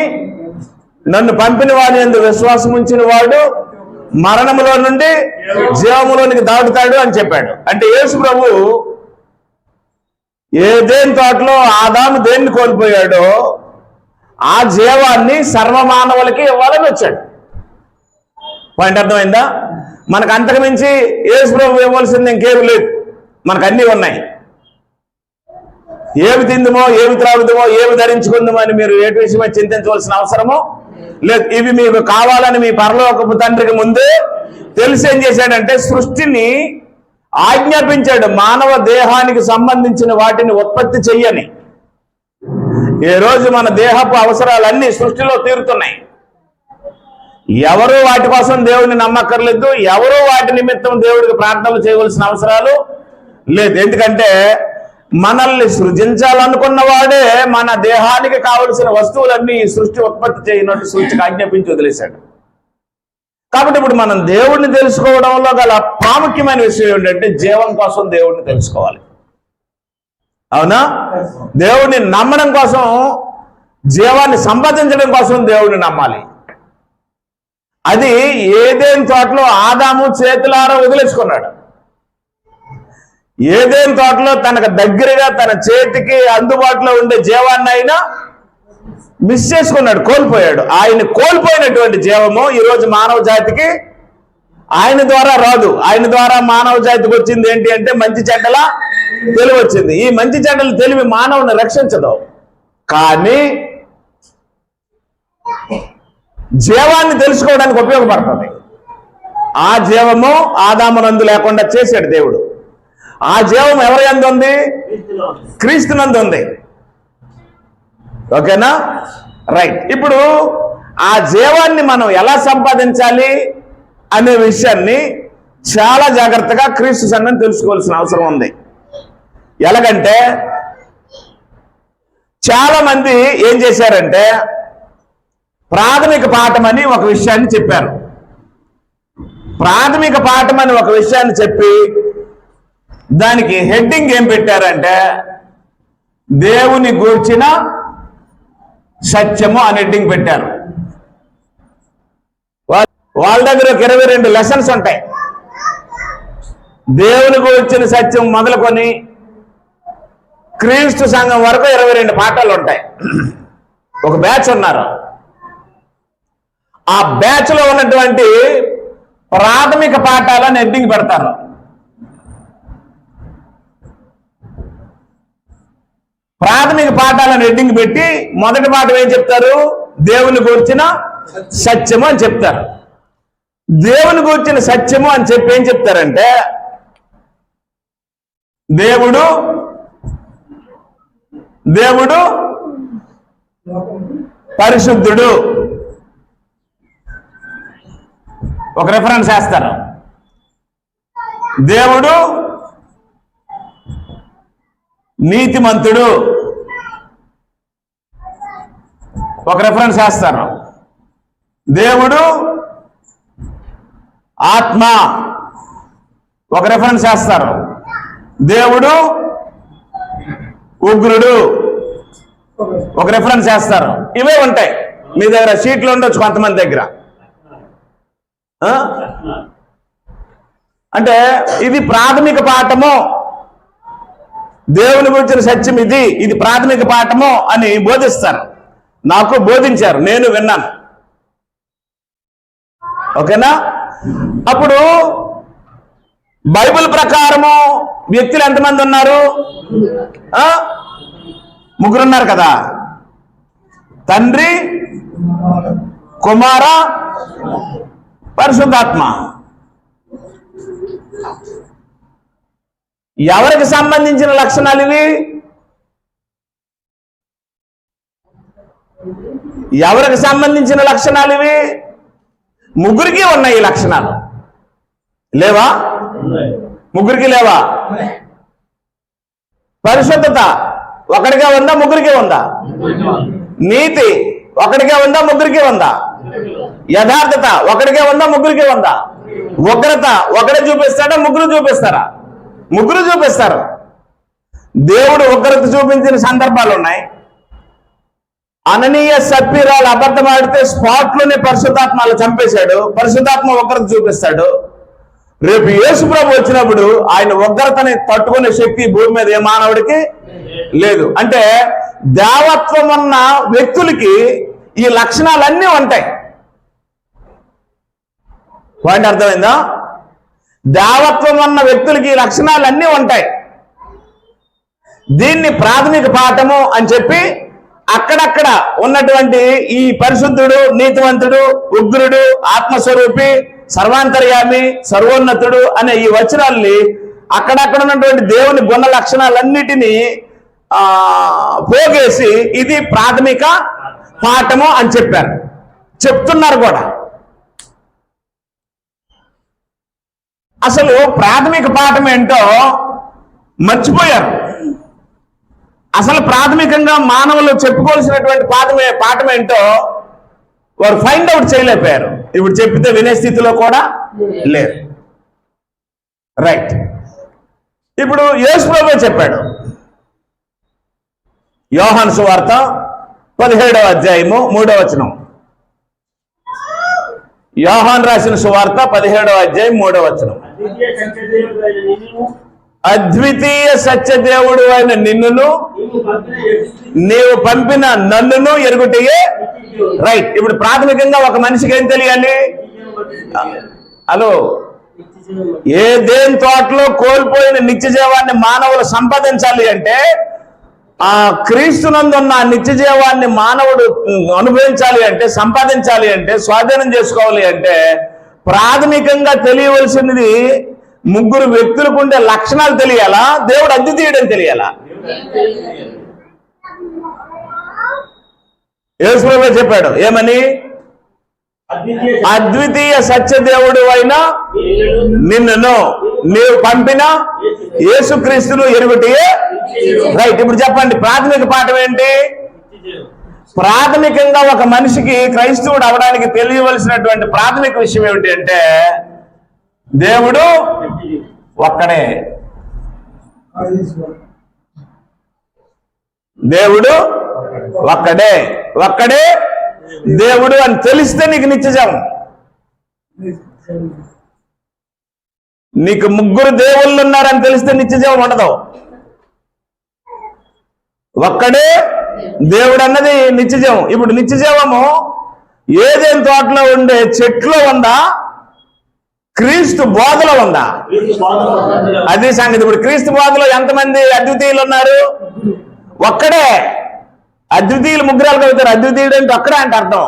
నన్ను పంపిన వాడి యందు విశ్వాసం ఉంచిన వాడు మరణములో నుండి జీవములోనికి దాటుతాడు అని చెప్పాడు. అంటే యేసు ప్రభు ఏదేని తోటలో ఆదాము దేన్ని కోల్పోయాడో ఆ జీవాన్ని సర్వమానవులకి ఇవ్వాలని వచ్చాడు. పాయింట్ అర్థమైందా? మనకు అంతకుమించి యేసు ప్రభు ఇవ్వాల్సింది ఇంకేమి లేదు, మనకు అన్నీ ఉన్నాయి. ఏమి తిందుమో, ఏమి త్రాగుదామో, ఏమి ధరించుకుందామో అని మీరు ఏటి విషయమై చింతించవలసిన అవసరమో లేదు. ఇవి మీకు కావాలని మీ పరలోకపు తండ్రికి ముందే తెలిసి ఏం చేశాడంటే సృష్టిని ఆజ్ఞాపించాడు, మానవ దేహానికి సంబంధించిన వాటిని ఉత్పత్తి చెయ్యని. ఈ రోజు మన దేహపు అవసరాలన్నీ సృష్టిలో తీరుతున్నాయి. ఎవరు వాటి కోసం దేవుడిని నమ్మక్కర్లేదు, ఎవరు వాటి నిమిత్తం దేవుడికి ప్రార్థనలు చేయవలసిన అవసరాలు లేదు. ఎందుకంటే మనల్ని సృజించాలనుకున్న వాడే మన దేహానికి కావలసిన వస్తువులన్నీ ఈ సృష్టి ఉత్పత్తి చేయనట్టు సృష్టికి ఆజ్ఞాపించి వదిలేశాడు. కాబట్టి ఇప్పుడు మనం దేవుడిని తెలుసుకోవడంలో గల ప్రాముఖ్యమైన విషయం ఏంటంటే జీవం కోసం దేవుడిని తెలుసుకోవాలి. అవునా? దేవుడిని నమ్మడం కోసం, జీవాన్ని సంపాదించడం కోసం దేవుడిని నమ్మాలి. అది ఏదేని తోటలో ఆదాము చేతులారా వదిలేసుకున్నాడు. ఏదేని తోటలో తనకు దగ్గరగా తన చేతికి అందుబాటులో ఉండే జీవాన్ని అయినా మిస్ చేసుకున్నాడు, కోల్పోయాడు. ఆయన కోల్పోయినటువంటి జీవము ఈరోజు మానవ జాతికి ఆయన ద్వారా రాదు. ఆయన ద్వారా మానవ జాతికి వచ్చింది ఏంటి అంటే మంచి చెడ్డల తెలివి వచ్చింది. ఈ మంచి చెడ్డల తెలివి మానవుని రక్షించదు, కానీ జీవాన్ని తెలుసుకోవడానికి ఉపయోగపడుతుంది. ఆ జీవము ఆదామునందు లేకుండా చేశాడు దేవుడు. ఆ జీవం ఎవరి యందు ఉంది? క్రీస్తునందు ఉంది. ఓకేనా? రైట్. ఇప్పుడు ఆ జీవాన్ని మనం ఎలా సంపాదించాలి అనే విషయాన్ని చాలా జాగ్రత్తగా క్రీస్తు సన్నిధిని తెలుసుకోవాల్సిన అవసరం ఉంది. ఎలాగంటే చాలా మంది ఏం చేశారంటే ప్రాథమిక పాఠం అని ఒక విషయాన్ని చెప్పారు. ప్రాథమిక పాఠం అని ఒక విషయాన్ని చెప్పి దానికి హెడ్డింగ్ ఏం పెట్టారంటే దేవుని గూర్చిన సత్యము అని హెడ్డింగ్ పెట్టారు. వాళ్ళ దగ్గర 22 లెసన్స్ ఉంటాయి. దేవుని గూర్చిన సత్యం మొదలుకొని క్రీస్తు సంఘం వరకు 22 పాఠాలు ఉంటాయి. ఒక బ్యాచ్ ఉన్నారు. ఆ బ్యాచ్ లో ఉన్నటువంటి ప్రాథమిక పాఠాలను హెడ్డింగ్ పెడతారు. ప్రాథమిక పాఠాలను హెడ్డింగ్ పెట్టి మొదటి పాఠం ఏం చెప్తారు? దేవుని గూర్చిన సత్యము అని చెప్తారు. దేవుని గూర్చిన సత్యము అని చెప్పి ఏం చెప్తారంటే దేవుడు పరిశుద్ధుడు, ఒక రెఫరెన్స్ వేస్తారు. దేవుడు నీతిమంతుడు, ఒక రెఫరెన్స్ వేస్తారు. దేవుడు ఆత్మ, ఒక రెఫరెన్స్ వేస్తారు. దేవుడు ఉగ్రుడు, ఒక రెఫరెన్స్ వేస్తారు. ఇవే ఉంటాయి. మీ దగ్గర షీట్లు ఉండొచ్చు కొంతమంది దగ్గర. అంటే ఇది ప్రాథమిక పాఠము, దేవుని గురించిన సత్యం ఇది ప్రాథమిక పాఠము అని బోధిస్తారు. నాకు బోధించారు, నేను విన్నాను. ఓకేనా? అప్పుడు బైబిల్ ప్రకారము వ్యక్తులు ఎంతమంది ఉన్నారు? 3 ఉన్నారు కదా. తండ్రి, కుమార, పరిశుద్ధాత్మ. ఎవరికి సంబంధించిన లక్షణాలు ఇవి? ఎవరికి సంబంధించిన లక్షణాలు ఇవి? ముగ్గురికి ఉన్నాయి ఈ లక్షణాలు. లేవా? ముగ్గురికి లేవా? పరిశుద్ధత ఒకడికే ఉందా? ముగ్గురికి ఉందా? నీతి ఒకడికే ఉందా? ముగ్గురికి ఉందా? యథార్థత ఒకడికే ఉందా? ముగ్గురికి ఉందా? ఉగ్రత ఒకడే చూపిస్తాడా? ముగ్గురు చూపిస్తారా? ముగ్గురు చూపిస్తారు. దేవుడు ఉగ్రత చూపించిన సందర్భాలు ఉన్నాయి. అననీయ సప్పీరాలు అబద్ధం ఆడితే స్పాట్ లోనే పరిశుద్ధాత్మలు చంపేశాడు. పరిశుద్ధాత్మ ఉగ్రత చూపిస్తాడు. రేపు యేసు ప్రభు వచ్చినప్పుడు ఆయన ఉగ్రతని తట్టుకునే శక్తి భూమి మీద ఏ మానవుడికి లేదు. అంటే దేవత్వం ఉన్న వ్యక్తులకి ఈ లక్షణాలన్నీ ఉంటాయి. పాయింట్ అర్థమైందా? దేవత్వం ఉన్న వ్యక్తులకి ఈ లక్షణాలన్నీ ఉంటాయి. దీన్ని ప్రాథమిక పాఠము అని చెప్పి అక్కడక్కడ ఉన్నటువంటి ఈ పరిశుద్ధుడు, నీతివంతుడు, ఉగ్రుడు, ఆత్మస్వరూపి, సర్వాంతర్యామి, సర్వోన్నతుడు అనే ఈ వచనాల్ని అక్కడక్కడ ఉన్నటువంటి దేవుని గుణ లక్షణాలన్నిటినీ పోగేసి ఇది ప్రాథమిక పాఠము అని చెప్పారు, చెప్తున్నారు కూడా. అసలు ప్రాథమిక పాఠం ఏంటో మర్చిపోయారు. అసలు ప్రాథమికంగా మానవులు చెప్పుకోవాల్సినటువంటి పాఠం ఏంటో వారు ఫైండ్ అవుట్ చేయలేకపోయారు. ఇప్పుడు చెప్పితే వినే స్థితిలో కూడా లేరు. రైట్. ఇప్పుడు యేసు ప్రభువే చెప్పాడు. యోహాను సువార్త 17వ అధ్యాయము 3వ వచనం. యోహాను రాసిన సువార్త 17వ అధ్యాయం 3వ వచనం. అద్వితీయ సత్యదేవుడు అయిన నిన్నును నీవు పంపిన నన్నును ఎరుగుటయే. రైట్. ఇప్పుడు ప్రాథమికంగా ఒక మనిషికి ఏం తెలియాలి? హలో, ఏదేన్ తోటలో కోల్పోయిన నిత్య జీవాన్ని మానవులు సంపాదించాలి అంటే, ఆ క్రీస్తునందున్న నిత్య జీవాన్ని మానవుడు అనుభవించాలి అంటే, సంపాదించాలి అంటే, స్వాధీనం చేసుకోవాలి అంటే ప్రాథమికంగా తెలియవలసినది ముగ్గురు వ్యక్తులకు ఉండే లక్షణాలు తెలియాలా? దేవుడు అద్వితీయుడని తెలియాలా? యేసు ప్రభువే చెప్పాడు. ఏమని? అద్వితీయ సత్యదేవుడు అయిన నిన్నును నీవు పంపిన యేసుక్రీస్తును ఎరుగుటయే. రైట్. ఇప్పుడు చెప్పండి, ప్రాథమిక పాఠం ఏంటి? ప్రాథమికంగా ఒక మనిషికి క్రైస్తవుడు అవడానికి తెలియవలసినటువంటి ప్రాథమిక విషయం ఏమిటి అంటే, దేవుడు ఒక్కడే. దేవుడు ఒక్కడే. ఒక్కడే దేవుడు అని తెలిస్తే నీకు నిత్యజీవం. నీకు ముగ్గురు దేవుళ్ళు ఉన్నారని తెలిస్తే నిత్యజీవం ఉండదు. ఒక్కడే దేవుడు అన్నది నిత్యజీవం. ఇప్పుడు నిత్యజీవము ఏదేని తోటలో ఉండే చెట్లో ఉందా, క్రీస్తు బోధలో ఉందా? అది సంగతి. ఇప్పుడు క్రీస్తు బోధలో ఎంతమంది అద్వితీయులు ఉన్నారు? ఒక్కడే. అద్వితీయులు ముగ్గురాలు కలుగుతారు. అద్వితీయుడు అంటే ఒక్కడే అంటే అర్థం.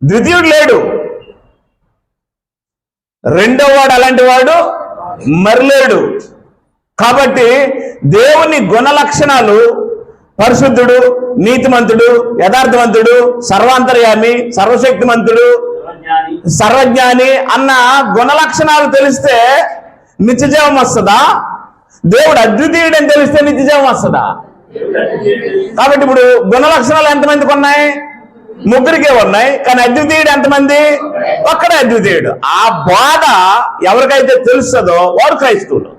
ద్వితీయుడు లేడు. రెండో వాడు అలాంటి వాడు మరిలేడు. కాబట్టి దేవుని గుణ లక్షణాలు పరిశుద్ధుడు, నీతిమంతుడు, యథార్థవంతుడు, సర్వాంతర్యామి, సర్వశక్తిమంతుడు, సర్వజ్ఞాని అన్న గుణ లక్షణాలు తెలిస్తే నిత్యజీవం వస్తుందా? దేవుడు అద్వితీయుడు అని తెలిస్తే నిత్యజీవం వస్తుందా? కాబట్టి ఇప్పుడు గుణ లక్షణాలు ఎంతమందికి ఉన్నాయి? ముగ్గురికే ఉన్నాయి. కానీ అద్వితీయుడు ఎంతమంది? ఒక్కడే అద్వితీయుడు. ఆ బాధ ఎవరికైతే తెలుస్తుందో వాడు క్రైస్తవులు.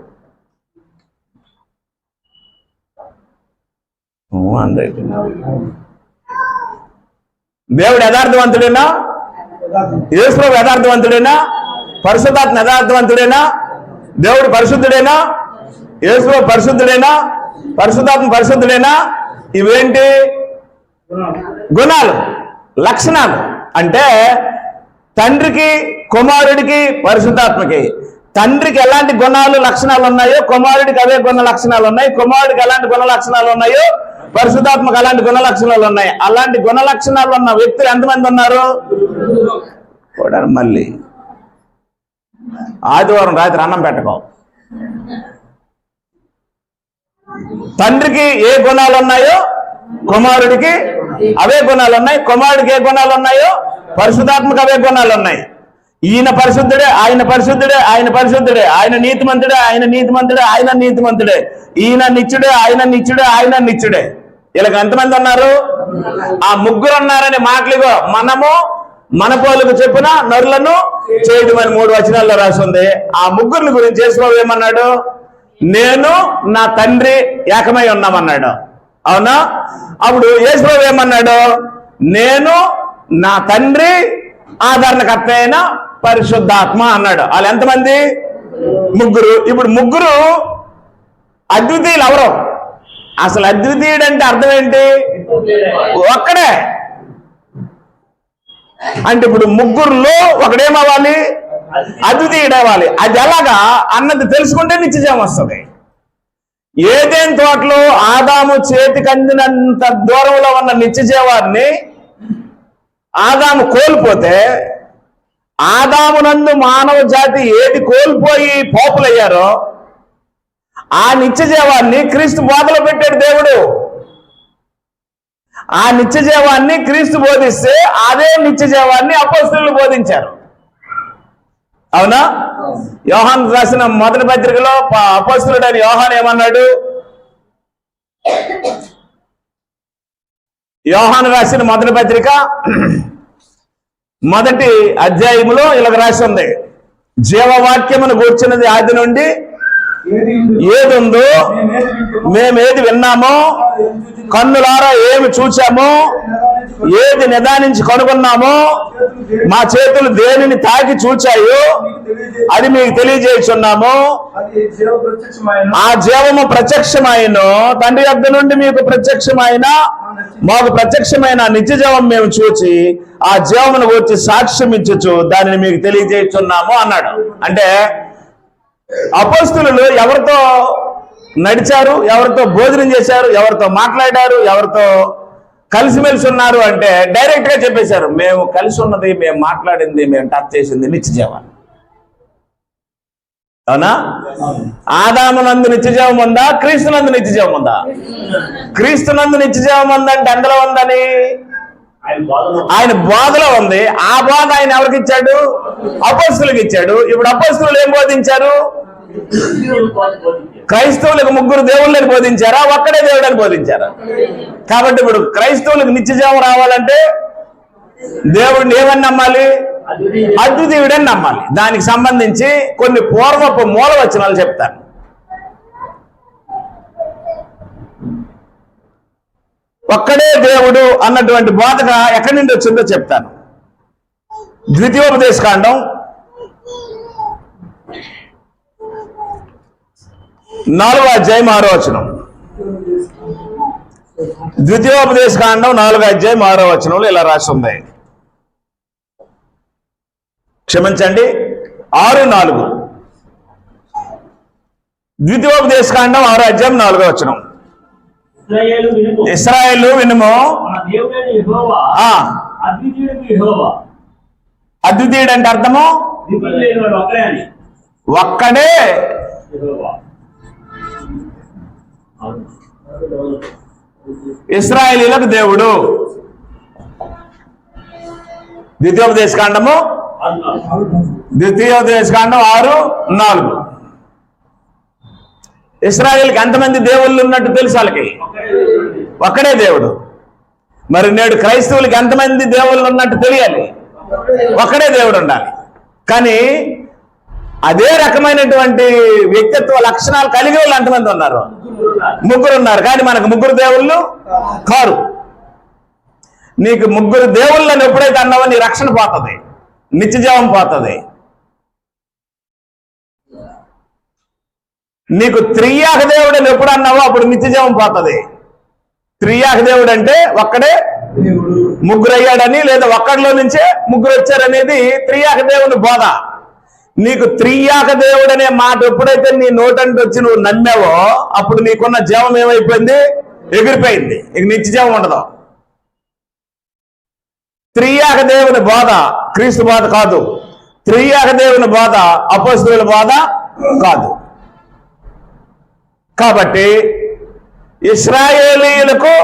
దేవుడు యథార్థవంతుడేనా? యేసు ప్రభువు యథార్థవంతుడేనా? పరిశుద్ధాత్మ యథార్థవంతుడేనా? దేవుడు పరిశుద్ధుడేనా? యేసు ప్రభువు పరిశుద్ధుడేనా? పరిశుద్ధాత్మ పరిశుద్ధుడేనా? ఇవేంటి గుణాలు, లక్షణాలు. అంటే తండ్రికి, కుమారుడికి, పరిశుద్ధాత్మకి, తండ్రికి ఎలాంటి గుణాలు లక్షణాలు ఉన్నాయో కుమారుడికి అవే గుణ లక్షణాలు ఉన్నాయి. కుమారుడికి ఎలాంటి గుణ లక్షణాలు ఉన్నాయో పరిశుద్ధాత్మకు అలాంటి గుణ లక్షణాలు ఉన్నాయి. అలాంటి గుణ లక్షణాలు ఉన్న వ్యక్తులు ఎంతమంది ఉన్నారు? కూడా మళ్ళీ ఆదివారం రాత్రి అన్నం పెట్టుకో. తండ్రికి ఏ గుణాలు ఉన్నాయో కుమారుడికి అవే గుణాలు ఉన్నాయి. కుమారుడికి ఏ గుణాలు ఉన్నాయో పరిశుద్ధాత్మకు అవే గుణాలు ఉన్నాయి. ఈయన పరిశుద్ధుడే, ఆయన పరిశుద్ధుడే, ఆయన పరిశుద్ధుడే. ఆయన నీతిమంతుడే, ఆయన నీతిమంతుడే, ఆయన నీతిమంతుడే. ఈయన నిత్యుడే, ఆయన నిత్యుడే, ఆయన నిత్యుడే. వీళ్ళకి ఎంతమంది ఉన్నారు? ఆ ముగ్గురు ఉన్నారని మాటలుగో మనము మన పోలుకు చెప్పిన నరులను చేయడమని 3 వచనాల్లో రాసింది. ఆ ముగ్గురిని గురించి యేసు ప్రభువు ఏమన్నాడు? నేను నా తండ్రి ఏకమై ఉన్నామన్నాడు. అవునా? అప్పుడు యేసు ప్రభువు ఏమన్నాడు? నేను నా తండ్రి ఆదరణకర్త అయిన పరిశుద్ధాత్మ అన్నాడు. వాళ్ళు ఎంతమంది? ముగ్గురు. ఇప్పుడు ముగ్గురు అద్వితీయులు ఎవరు? అసలు అద్వితీయుడు అంటే అర్థం ఏంటి? ఒక్కడే. అంటే ఇప్పుడు ముగ్గురులో ఒకడేమవ్వాలి? అద్వితీయుడు అవ్వాలి. అది ఎలాగా అన్నది తెలుసుకుంటే నిత్యజీవం వస్తుంది. ఏదేని తోటలో ఆదాము చేతికి అందినంత దూరంలో ఉన్న నిత్యజీవాన్ని ఆదాము కోల్పోతే, ఆదామునందు మానవ జాతి ఏది కోల్పోయి పోపులయ్యారో ఆ నిత్య జీవాన్ని క్రీస్తు బోధలో పెట్టాడు దేవుడు. ఆ నిత్య జీవాన్ని క్రీస్తు బోధిస్తే అదే నిత్య జీవాన్ని అపోస్తలులు బోధించారు. అవునా? యోహాను రాసిన మొదటి పత్రికలో అపోస్తలుడైన యోహాను ఏమన్నాడు? యోహాను రాసిన మొదటి పత్రిక మొదటి అధ్యాయములో ఇలాగ రాసి ఉంది, జీవవాక్యమును గూర్చినది ఆది నుండి ఏది ఉందో, మేమేది విన్నామో, కన్నులారా ఏమి చూచామో, ఏది నిదానించి కనుగొన్నామో, మా చేతులు దేనిని తాకి చూచాయో అది మీకు తెలియజేస్తున్నాము. ఆ జీవము ప్రత్యక్షమైన తండ్రి యొద్ద నుండి మీకు ప్రత్యక్షమైన మాకు ప్రత్యక్షమైన నిత్య జీవం మేము చూచి ఆ జీవమును గురించి సాక్ష్యం ఇచ్చుచు దానిని మీకు తెలియజేస్తున్నాము అన్నాడు. అంటే అపోస్తలులు ఎవరితో నడిచారు, ఎవరితో భోజనం చేశారు, ఎవరితో మాట్లాడారు, ఎవరితో కలిసిమెలిసి ఉన్నారు అంటే డైరెక్ట్ గా చెప్పేశారు, మేము కలిసి ఉన్నది, మేము మాట్లాడింది, మేము టచ్ చేసింది నిత్య జీవాన్ని. అవునా? ఆదామునందు నిత్య జీవం ఉందా? క్రీస్తునందు నిత్య జీవం ఉందా? క్రీస్తునందు నిత్య జీవం ఉందంటే అందులో ఉందని ఆయన బోధలో ఉంది. ఆ బోధ ఆయన ఎవరికి ఇచ్చాడు? అపోస్తలులకు ఇచ్చాడు. ఇప్పుడు అపోస్తలులు ఏం బోధించారు? క్రైస్తవులకు ముగ్గురు దేవుళ్ళని బోధించారా, ఒక్కడే దేవుడు అని బోధించారా? కాబట్టి ఇప్పుడు క్రైస్తవులకు నిత్య జీవం రావాలంటే దేవుడిని ఏమని నమ్మాలి? అద్వితీయుడని నమ్మాలి. దానికి సంబంధించి కొన్ని పూర్వపు మూల వచనాలు చెప్తాను. ఒక్కడే దేవుడు అన్నటువంటి బోధక ఎక్కడి నుండి వచ్చిందో చెప్తాను. ద్వితీయోపదేశకాండం 4వ అధ్యాయం 6వ వచనం. ద్వితీయోపదేశకాండం 4వ అధ్యాయం 6వ వచనంలో ఇలా రాసి ఉంది. క్షమించండి, 6:4. ద్వితీయోపదేశకాండం 6వ అధ్యాయం 4వ వచనం. ఇశ్రాయేలు వినుము, అద్వితీయుడు అంటే అర్థము ఒక్కడే. ఇశ్రాయేలీలకు దేవుడు. ద్వితీయోపదేశకాండం 6:4. ఇశ్రాయేల్కి ఎంతమంది దేవుళ్ళు ఉన్నట్టు తెలుసు? వాళ్ళకి ఒక్కడే దేవుడు. మరి నేడు క్రైస్తవులకి ఎంతమంది దేవుళ్ళు ఉన్నట్టు తెలియాలి? ఒక్కడే దేవుడు ఉండాలి. కానీ అదే రకమైనటువంటి వ్యక్తిత్వ లక్షణాలు కలిగి వాళ్ళు ఎంతమంది ఉన్నారు? ముగ్గురు ఉన్నారు. కానీ మనకు ముగ్గురు దేవుళ్ళు కారు. నీకు ముగ్గురు దేవుళ్ళని ఎప్పుడైతే అన్నావో నీ రక్షణ పోతుంది, నిత్య జీవం పోతుంది. నీకు త్రియాహ దేవుడు అని ఎప్పుడు అన్నావో అప్పుడు నిత్య జీవం పోతుంది. త్రియాహ దేవుడు అంటే ఒక్కడే ముగ్గురు అయ్యాడని, లేదా ఒక్కడిలో నుంచే ముగ్గురు వచ్చారనేది త్రియాహ దేవుని బోధ. నీకు త్రియాహ దేవుడు అనే మాట ఎప్పుడైతే నీ నోటంటే వచ్చి నువ్వు నమ్మావో అప్పుడు నీకున్న జీవం ఏమైపోయింది? ఎగిరిపోయింది. ఇక నిత్య జీవం ఉండదు. త్రియాహ దేవుని బోధ క్రీస్తు బోధ కాదు. త్రియాహ దేవుని బోధ అపోస్తలుల బోధ కాదు. కాబట్టి ఇశ్రాయేలీయులకు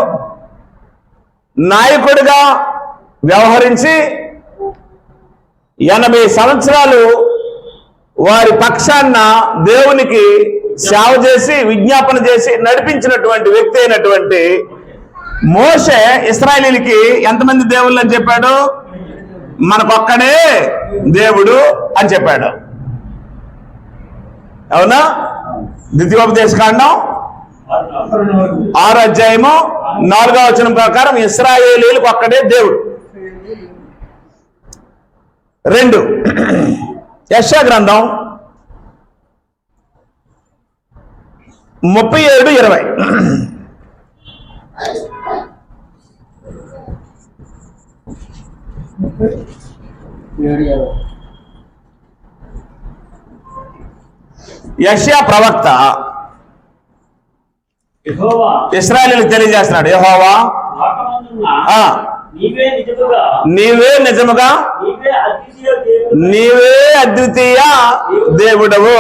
నాయకుడిగా వ్యవహరించి 80 సంవత్సరాలు వారి పక్షాన దేవునికి సేవ చేసి విజ్ఞాపన చేసి నడిపించినటువంటి వ్యక్తి అయినటువంటి మోషే ఇశ్రాయేలీయులకి ఎంతమంది దేవుళ్ళు అని చెప్పాడు? మనకొక్కడే దేవుడు అని చెప్పాడు. అవునా? ద్వితీయోపదేశకాండం 6వ అధ్యాయము 4వ వచనం ప్రకారం ఇశ్రాయేలీయులకు ఒక్కడే దేవుడు. 2 యెషయా గ్రంథం 37:20. యెషయా ప్రవక్త ఇశ్రాయేలీయులకు తెలియజేస్తున్నాడు, యెహోవా నీవే నిజముగా నీవే అద్వితీయ దేవుడవు,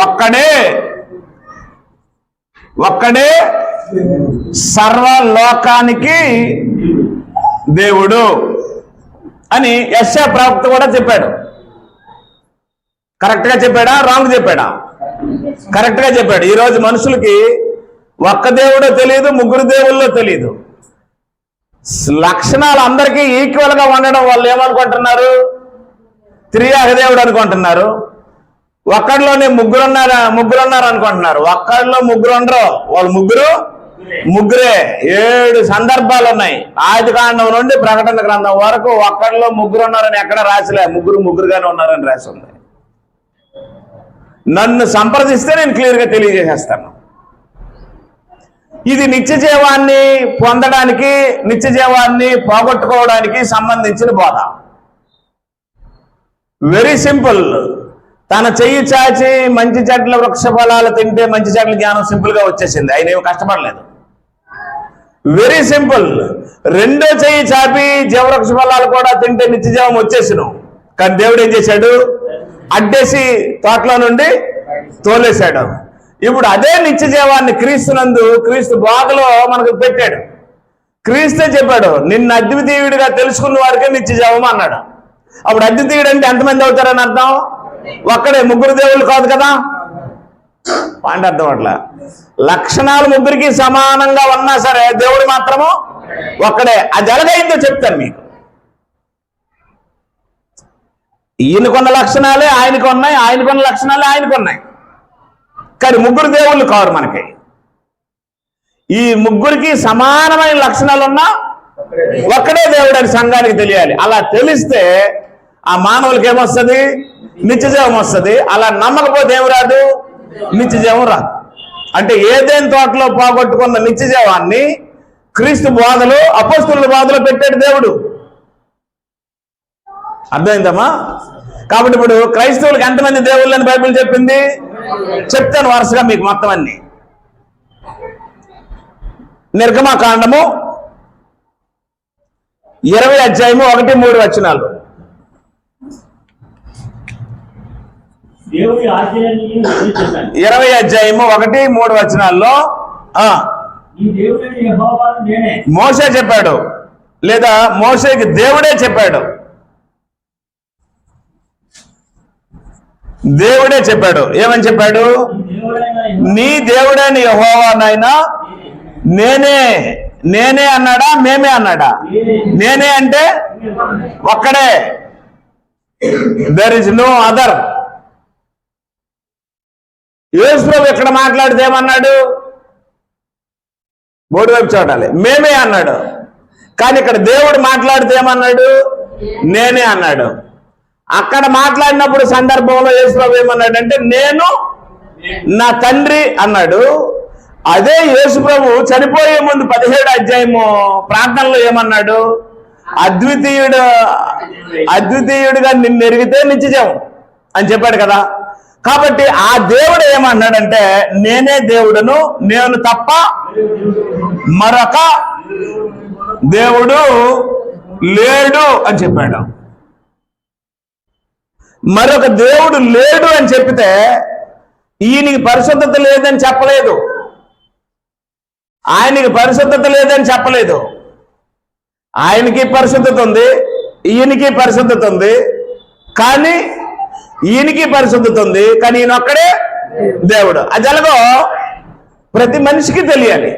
ఒక్కడే ఒక్కడే సర్వలోకానికి దేవుడు అని యెషయా ప్రవక్త కూడా చెప్పాడు. కరెక్ట్గా చెప్పాడా, రాంగ్ చెప్పాడా? కరెక్ట్గా చెప్పాడు. ఈరోజు మనుషులకి ఒక్క దేవుడో తెలియదు, ముగ్గురు దేవుళ్ళో తెలియదు. లక్షణాలు అందరికీ ఈక్వల్గా ఉండడం వాళ్ళు ఏమనుకుంటున్నారు? త్రియాగ దేవుడు అనుకుంటున్నారు. ఒక్కడిలోనే ముగ్గురు ఉన్నారు అనుకుంటున్నారు. ఒక్కడిలో ముగ్గురు ఉండరు, వాళ్ళు ముగ్గురే. 7 సందర్భాలు ఉన్నాయి. ఆదికాండం నుండి ప్రకటన గ్రంథం వరకు ఒక్కడిలో ముగ్గురు ఉన్నారని ఎక్కడ రాసిలే. ముగ్గురుగానే ఉన్నారని రాసి ఉంది. నన్ను సంప్రదిస్తే నేను క్లియర్గా తెలియజేసేస్తాను. ఇది నిత్య జీవాన్ని పొందడానికి, నిత్య జీవాన్ని పోగొట్టుకోవడానికి సంబంధించిన బోధ. Very simple. తన చెయ్యి చాచి మంచి చెట్ల వృక్ష ఫలాలు తింటే మంచి చెట్ల జ్ఞానం సింపుల్ గా వచ్చేసింది. ఆయన ఏమి కష్టపడలేదు. Very simple. రెండో చెయ్యి చాపి జీవవృక్ష ఫలాలు కూడా తింటే నిత్య జీవం వచ్చేసిను. కానీ దేవుడు ఏం చేశాడు? అడ్డేసి తోటలో నుండి తోలేశాడు. ఇప్పుడు అదే నిత్య జీవాన్ని క్రీస్తు బోధలో మనకు పెట్టాడు. క్రీస్తే చెప్పాడు, నిన్ను అద్వితీయుడిగా తెలుసుకున్న వారికే నిత్య జీవం అన్నాడు. అప్పుడు అద్వితీయుడు అంటే ఎంతమంది అవుతారని అర్థం? ఒక్కడే, ముగ్గురు దేవుళ్ళు కాదు కదా. పాయింట్ అర్థం అట్లా. లక్షణాలు ముగ్గురికి సమానంగా ఉన్నా సరే దేవుడు మాత్రము ఒక్కడే. అది ఎలాగైందో చెప్తాను మీకు. ఈయనకున్న లక్షణాలే ఆయనకు ఉన్నాయి, ఆయనకున్న లక్షణాలే ఆయనకు ఉన్నాయి. కానీ ముగ్గురు దేవుళ్ళు కారు మనకి. ఈ ముగ్గురికి సమానమైన లక్షణాలు ఉన్నా ఒక్కడే దేవుడు అని సంఘానికి తెలియాలి. అలా తెలిస్తే ఆ మానవులకి ఏమొస్తుంది? నిత్య జీవం వస్తుంది. అలా నమ్మకపోతే ఏమి రాదు? నిత్య జీవం రాదు. అంటే ఏదైనా తోటలో పోగొట్టుకున్న నిత్య జీవాన్ని క్రీస్తు బోధలో, అపోస్తలుల బోధలో పెట్టాడు దేవుడు. అర్థమైందమ్మా? కాబట్టి ఇప్పుడు క్రైస్తవులకు ఎంతమంది దేవుళ్ళని బైబిల్ చెప్పింది? చెప్తాను వరుసగా మీకు మొత్తం అన్ని. నిర్గమకాండము 20 అధ్యాయము 1-3 వచనాలు. 20 అధ్యాయము 1-3 వచనాల్లో మోషే చెప్పాడు, లేదా మోషేకి దేవుడే చెప్పాడు. దేవుడే చెప్పాడు. ఏమని చెప్పాడు? నీ దేవుడైన యెహోవానైనా నేనే అన్నాడా, మేమే అన్నాడా? నేనే అంటే ఒక్కడే. There is no other. Yesu ప్రభు ఎక్కడ మాట్లాడితే ఏమన్నాడు? బోర్డు వైపు చూడాలి. మేమే అన్నాడు. కానీ ఇక్కడ దేవుడు మాట్లాడితే ఏమన్నాడు? నేనే అన్నాడు. అక్కడ మాట్లాడినప్పుడు సందర్భంలో యేసు ప్రభు ఏమన్నాడంటే నేను నా తండ్రి అన్నాడు. అదే యేసు ప్రభు చనిపోయే ముందు 17 అధ్యాయము ప్రార్థనలో ఏమన్నాడు? అద్వితీయుడిగా నిన్ను ఎరిగితే నిత్య జీవం అని చెప్పాడు కదా. కాబట్టి ఆ దేవుడు ఏమన్నాడంటే నేనే దేవుడును, నేను తప్ప మరొక దేవుడు లేడు అని చెప్పాడు. మరొక దేవుడు లేడు అని చెప్పితే ఈయనకి పరిశుద్ధత లేదని చెప్పలేదు, ఆయనకి పరిశుద్ధత లేదని చెప్పలేదు. ఆయనకి పరిశుద్ధత ఉంది, ఈయనకి పరిశుద్ధత ఉంది. కానీ ఈయనకి పరిశుద్ధత ఉంది, కానీ ఈయన ఒక్కడే దేవుడు. అది ఎలాగో ప్రతి మనిషికి తెలియాలి.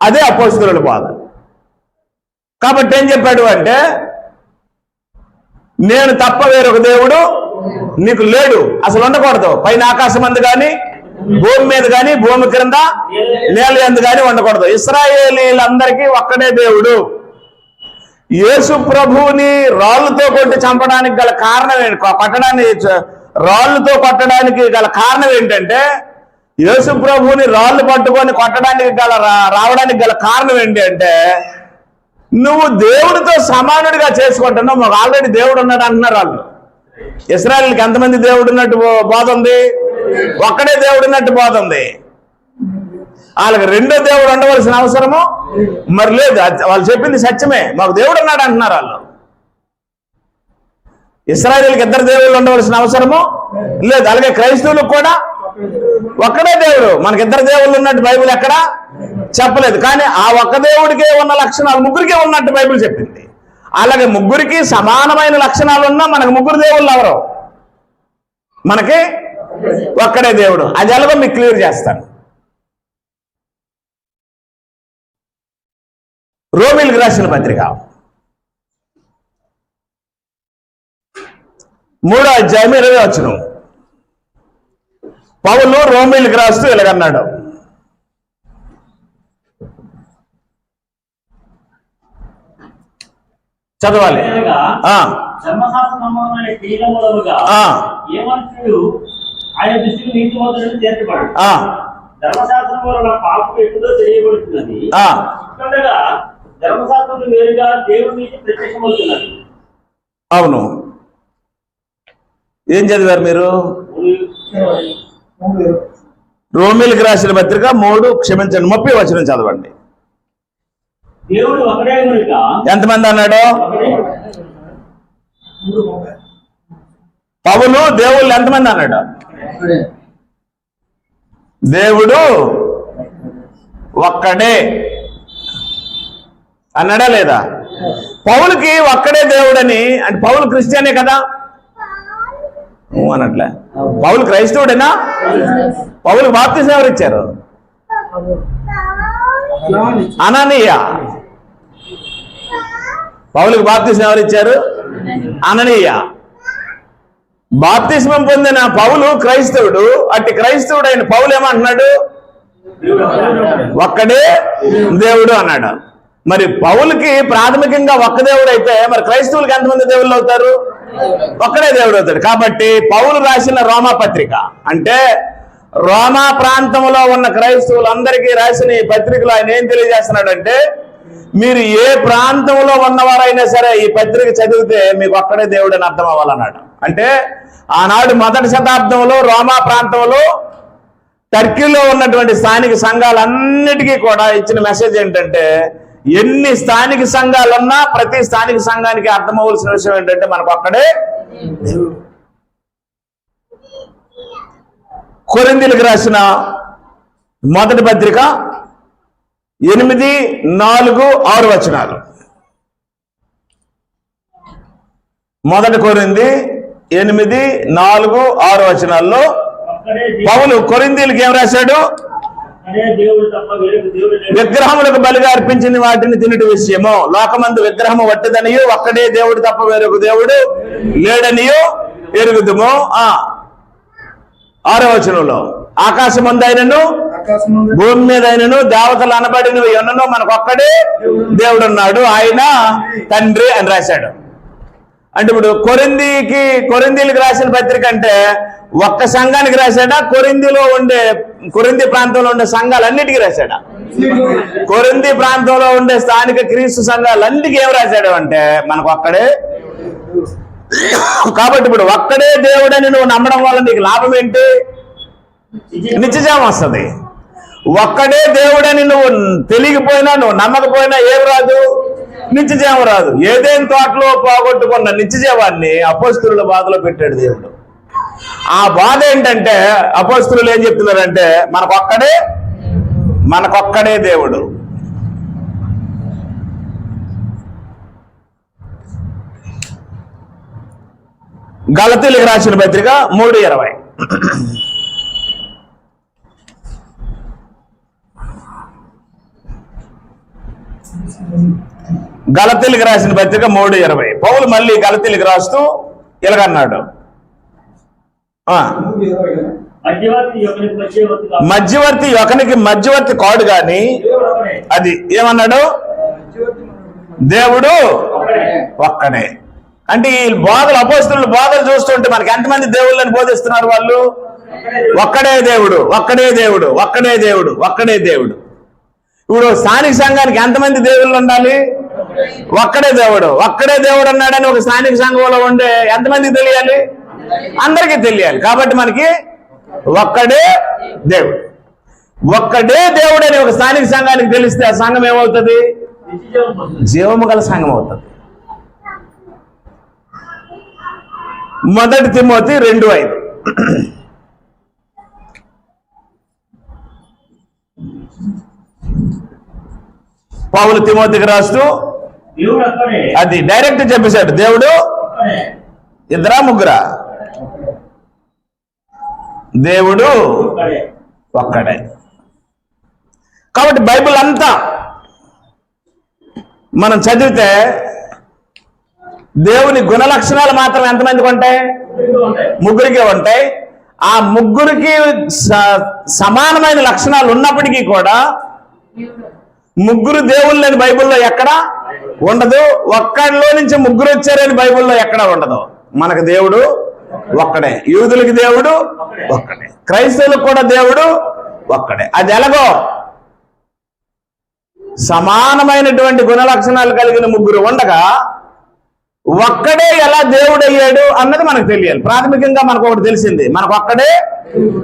అదే అపోస్తలుల బోధ. కాబట్టి ఏం చెప్పాడు అంటే నేను తప్ప వేరొక దేవుడు నీకు లేడు, అసలు ఉండకూడదు. పైన ఆకాశం అందు కానీ, భూమి మీద కానీ, భూమి క్రింద నేల యందు కానీ ఉండకూడదు. ఇశ్రాయేలీలందరికీ ఒక్కడే దేవుడు. యేసు ప్రభువుని రాళ్ళతో కొట్టి చంపడానికి గల కారణం ఏంటి? రాళ్ళతో కొట్టడానికి గల కారణం ఏంటంటే యేసు ప్రభువుని రాళ్ళు పట్టుకొని కొట్టడానికి రావడానికి గల కారణం ఏంటి అంటే నువ్వు దేవుడితో సమానుడిగా చేసుకుంటున్నావు. మాకు ఆల్రెడీ దేవుడు ఉన్నాడు అంటున్నారు వాళ్ళు. ఇశ్రాయేలుకి ఎంతమంది దేవుడు ఉన్నట్టు బోధ ఉంది? ఒక్కడే దేవుడు ఉన్నట్టు బోధ ఉంది. వాళ్ళకి రెండో దేవుడు ఉండవలసిన అవసరము మరి లేదు. వాళ్ళు చెప్పింది సత్యమే, మాకు దేవుడు ఉన్నాడు అంటున్నారు వాళ్ళు. ఇశ్రాయేలుకి 2 దేవుళ్ళు ఉండవలసిన అవసరము లేదు. అలాగే క్రైస్తవులకు కూడా ఒక్కడే దేవుడు. మనకిద్దరు దేవుళ్ళు ఉన్నట్టు బైబిల్ ఎక్కడ చెప్పలేదు. కానీ ఆ ఒక్క దేవుడికే ఉన్న లక్షణాలు ముగ్గురికే ఉన్నట్టు బైబిల్ చెప్పింది. అలాగే ముగ్గురికి సమానమైన లక్షణాలు ఉన్నా మనకు ముగ్గురు దేవుళ్ళు ఎవరు? మనకి ఒక్కడే దేవుడు. అది ఎలాగో మీకు క్లియర్ చేస్తాను. రోమీలకు రాసిన పత్రిక 3వ అధ్యాయం 20వ వచనం. పౌలు రోమీలకు రాస్తూ ఇలాగన్నాడు, చదవాలి. ఆయన దృష్టికి నీతిమంతుడని తీర్చబడు. ధర్మశాస్త్రం వలన పాపం ఎక్కుదో తెలియబడుతున్నది. ఇక్కడగా ధర్మశాస్త్రం వేరుగా దేవుడి నుంచి ప్రత్యక్షమవుతున్నది. అవును. ఏం చదివారు మీరు? రోమీలకు రాసిన పత్రిక 30వ వచనం చదవండి. దేవుడు ఒకడే కనుక ఎంతమంది అన్నాడు? పౌలు దేవుళ్ళు ఎంతమంది అన్నాడు? దేవుడు ఒక్కడే అన్నాడా లేదా? పౌలుకి ఒక్కడే దేవుడని అంటే పౌలు క్రిస్టియనే కదా అనట్లే. పౌలు క్రైస్తవుడేనా? పౌలుకి బాప్తిసం ఎవరు ఇచ్చారు? అననీయ. పౌలుకి బాప్తిసం ఎవరు ఇచ్చారు? అననీయ. బాప్తిస్మం పొందిన పౌలు క్రైస్తవుడు. అట్టి క్రైస్తవుడు అయిన పౌలు ఏమంటున్నాడు? ఒక్కడే దేవుడు అన్నాడు. మరి పౌలుకి ప్రాథమికంగా ఒక్క దేవుడు అయితే మరి క్రైస్తవులకి ఎంతమంది దేవుళ్ళు అవుతారు? ఒక్కడే దేవుడు అవుతాడు. కాబట్టి పౌలు రాసిన రోమా పత్రిక అంటే రోమా ప్రాంతంలో ఉన్న క్రైస్తవులందరికీ రాసిన ఈ పత్రికలో ఆయన ఏం తెలియజేస్తున్నాడంటే, మీరు ఏ ప్రాంతంలో ఉన్నవారైనా సరే ఈ పత్రిక చదివితే మీకు ఒక్కడే దేవుడు అని అర్థం అవ్వాలన్నాడు. అంటే ఆనాడు 1వ శతాబ్దంలో రోమా ప్రాంతంలో టర్కీలో ఉన్నటువంటి స్థానిక సంఘాలన్నిటికీ కూడా ఇచ్చిన మెసేజ్ ఏంటంటే, ఎన్ని స్థానిక సంఘాలున్నా ప్రతి స్థానిక సంఘానికి అర్థమవలసిన విషయం ఏంటంటే మనకు ఒక్కడే దేవుడు. కొరింథీయులకు రాసిన మొదటి పత్రిక 8, 4, 6 వచనాలు. మొదటి కొరింథీ 8, 4, 6 వచనాల్లో పౌలు కొరింథీయులకు ఏం రాశాడు? విగ్రహములకు బలిగా అర్పించిన వాటిని తినటి విషయము లోకమందు విగ్రహము వట్టిదనియు ఒక్కడే దేవుడు తప్ప వేరొక దేవుడు లేడనియు ఎరుగుదుము. 6వ వచనంలో ఆకాశమందైనను భూమి మీద అయినను దేవతలు అనబడినవి ఎన్ననో మనకు ఒక్కడే దేవుడు ఉన్నాడు, ఆయన తండ్రి అని రాశాడు. అంటే ఇప్పుడు కొరింథీయులకు రాసిన పత్రిక అంటే ఒక్క సంఘానికి రాశాడా? కొరింథీ ప్రాంతంలో ఉండే సంఘాలన్నిటికీ రాశాడా? కొరింథీ ప్రాంతంలో ఉండే స్థానిక క్రీస్తు సంఘాలన్నిటికీ ఏం రాశాడు అంటే మనకు ఒక్కడే. కాబట్టి ఇప్పుడు ఒక్కడే దేవుడని నువ్వు నమ్మడం వల్ల నీకు లాభం ఏంటి? నిత్యజీవం వస్తుంది. ఒక్కడే దేవుడని నువ్వు తెలియకపోయినా నువ్వు నమ్మకపోయినా ఏం రాదు? నిత్యజీవం రాదు. ఏదేని తోటలో పోగొట్టుకున్న నిత్యజీవాన్ని అపోస్తలుల బాధలో పెట్టాడు దేవుడు. ఆ బాధ ఏంటంటే అపోస్తలులు ఏం చెప్తున్నారంటే మనకొక్కడే దేవుడు. గలతీయులకు రాసిన పత్రిక 3:20. గలతీయులకు రాసిన పత్రిక 3:20. పౌలు మళ్ళీ గలతీయులకు రాస్తూ ఇలాగన్నాడు, మధ్యవర్తి ఒకనికి మధ్యవర్తి కాడు గాని అది ఏమన్నాడు? దేవుడు ఒక్కడే. అంటే ఈ బోధలు అపోస్తలుల బోధలు చూస్తుంటే మనకి ఎంతమంది దేవుళ్ళని బోధిస్తున్నారు వాళ్ళు? ఒక్కడే దేవుడు, ఒక్కడే దేవుడు, ఒక్కడే దేవుడు, ఒక్కడే దేవుడు. ఇప్పుడు స్థానిక సంఘానికి ఎంతమంది దేవుళ్ళు ఉండాలి? ఒక్కడే దేవుడు. ఒక్కడే దేవుడు అన్నాడని ఒక స్థానిక సంఘంలో ఉండే ఎంతమందికి తెలియాలి? అందరికీ తెలియాలి. కాబట్టి మనకి ఒక్కడే దేవుడు. ఒక్కడే దేవుడు అని ఒక స్థానిక సంఘానికి తెలిస్తే ఆ సంఘం ఏమవుతుంది? జీవము గల సంఘం అవుతుంది. 1 తిమోతి 2:5. పౌలు తిమోతికి రాస్తూ దేవుడు ఒక్కడే. అది డైరెక్ట్ చెప్పేశాడు, దేవుడు ఒక్కడే. ఇద్దరా ముగ్గురా? దేవుడు ఒక్కడే. ఒక్కడే. కాబట్టి బైబిల్ అంతా మనం చదివితే దేవుని గుణ లక్షణాలు మాత్రం ఎంతమందికి ఉంటాయి? ముగ్గురికి ఉంటాయి. ఆ ముగ్గురికి సమానమైన లక్షణాలు ఉన్నప్పటికీ కూడా ముగ్గురు దేవుళ్ళని బైబిల్లో ఎక్కడ ఉండదు. ఒక్కడిలో నుంచి ముగ్గురు వచ్చారని బైబిల్లో ఎక్కడ ఉండదు. మనకు దేవుడు ఒక్కడే, యూదులకి దేవుడు ఒక్కడే, క్రైస్తవులకు కూడా దేవుడు ఒక్కడే. అది ఎలాగో సమానమైనటువంటి గుణ లక్షణాలు కలిగిన ముగ్గురు ఉండగా ఒక్కడే ఎలా దేవుడు అయ్యాడు అన్నది మనకు తెలియాలి. ప్రాథమికంగా మనకు ఒకటి తెలిసింది, మనకు ఒక్కడే.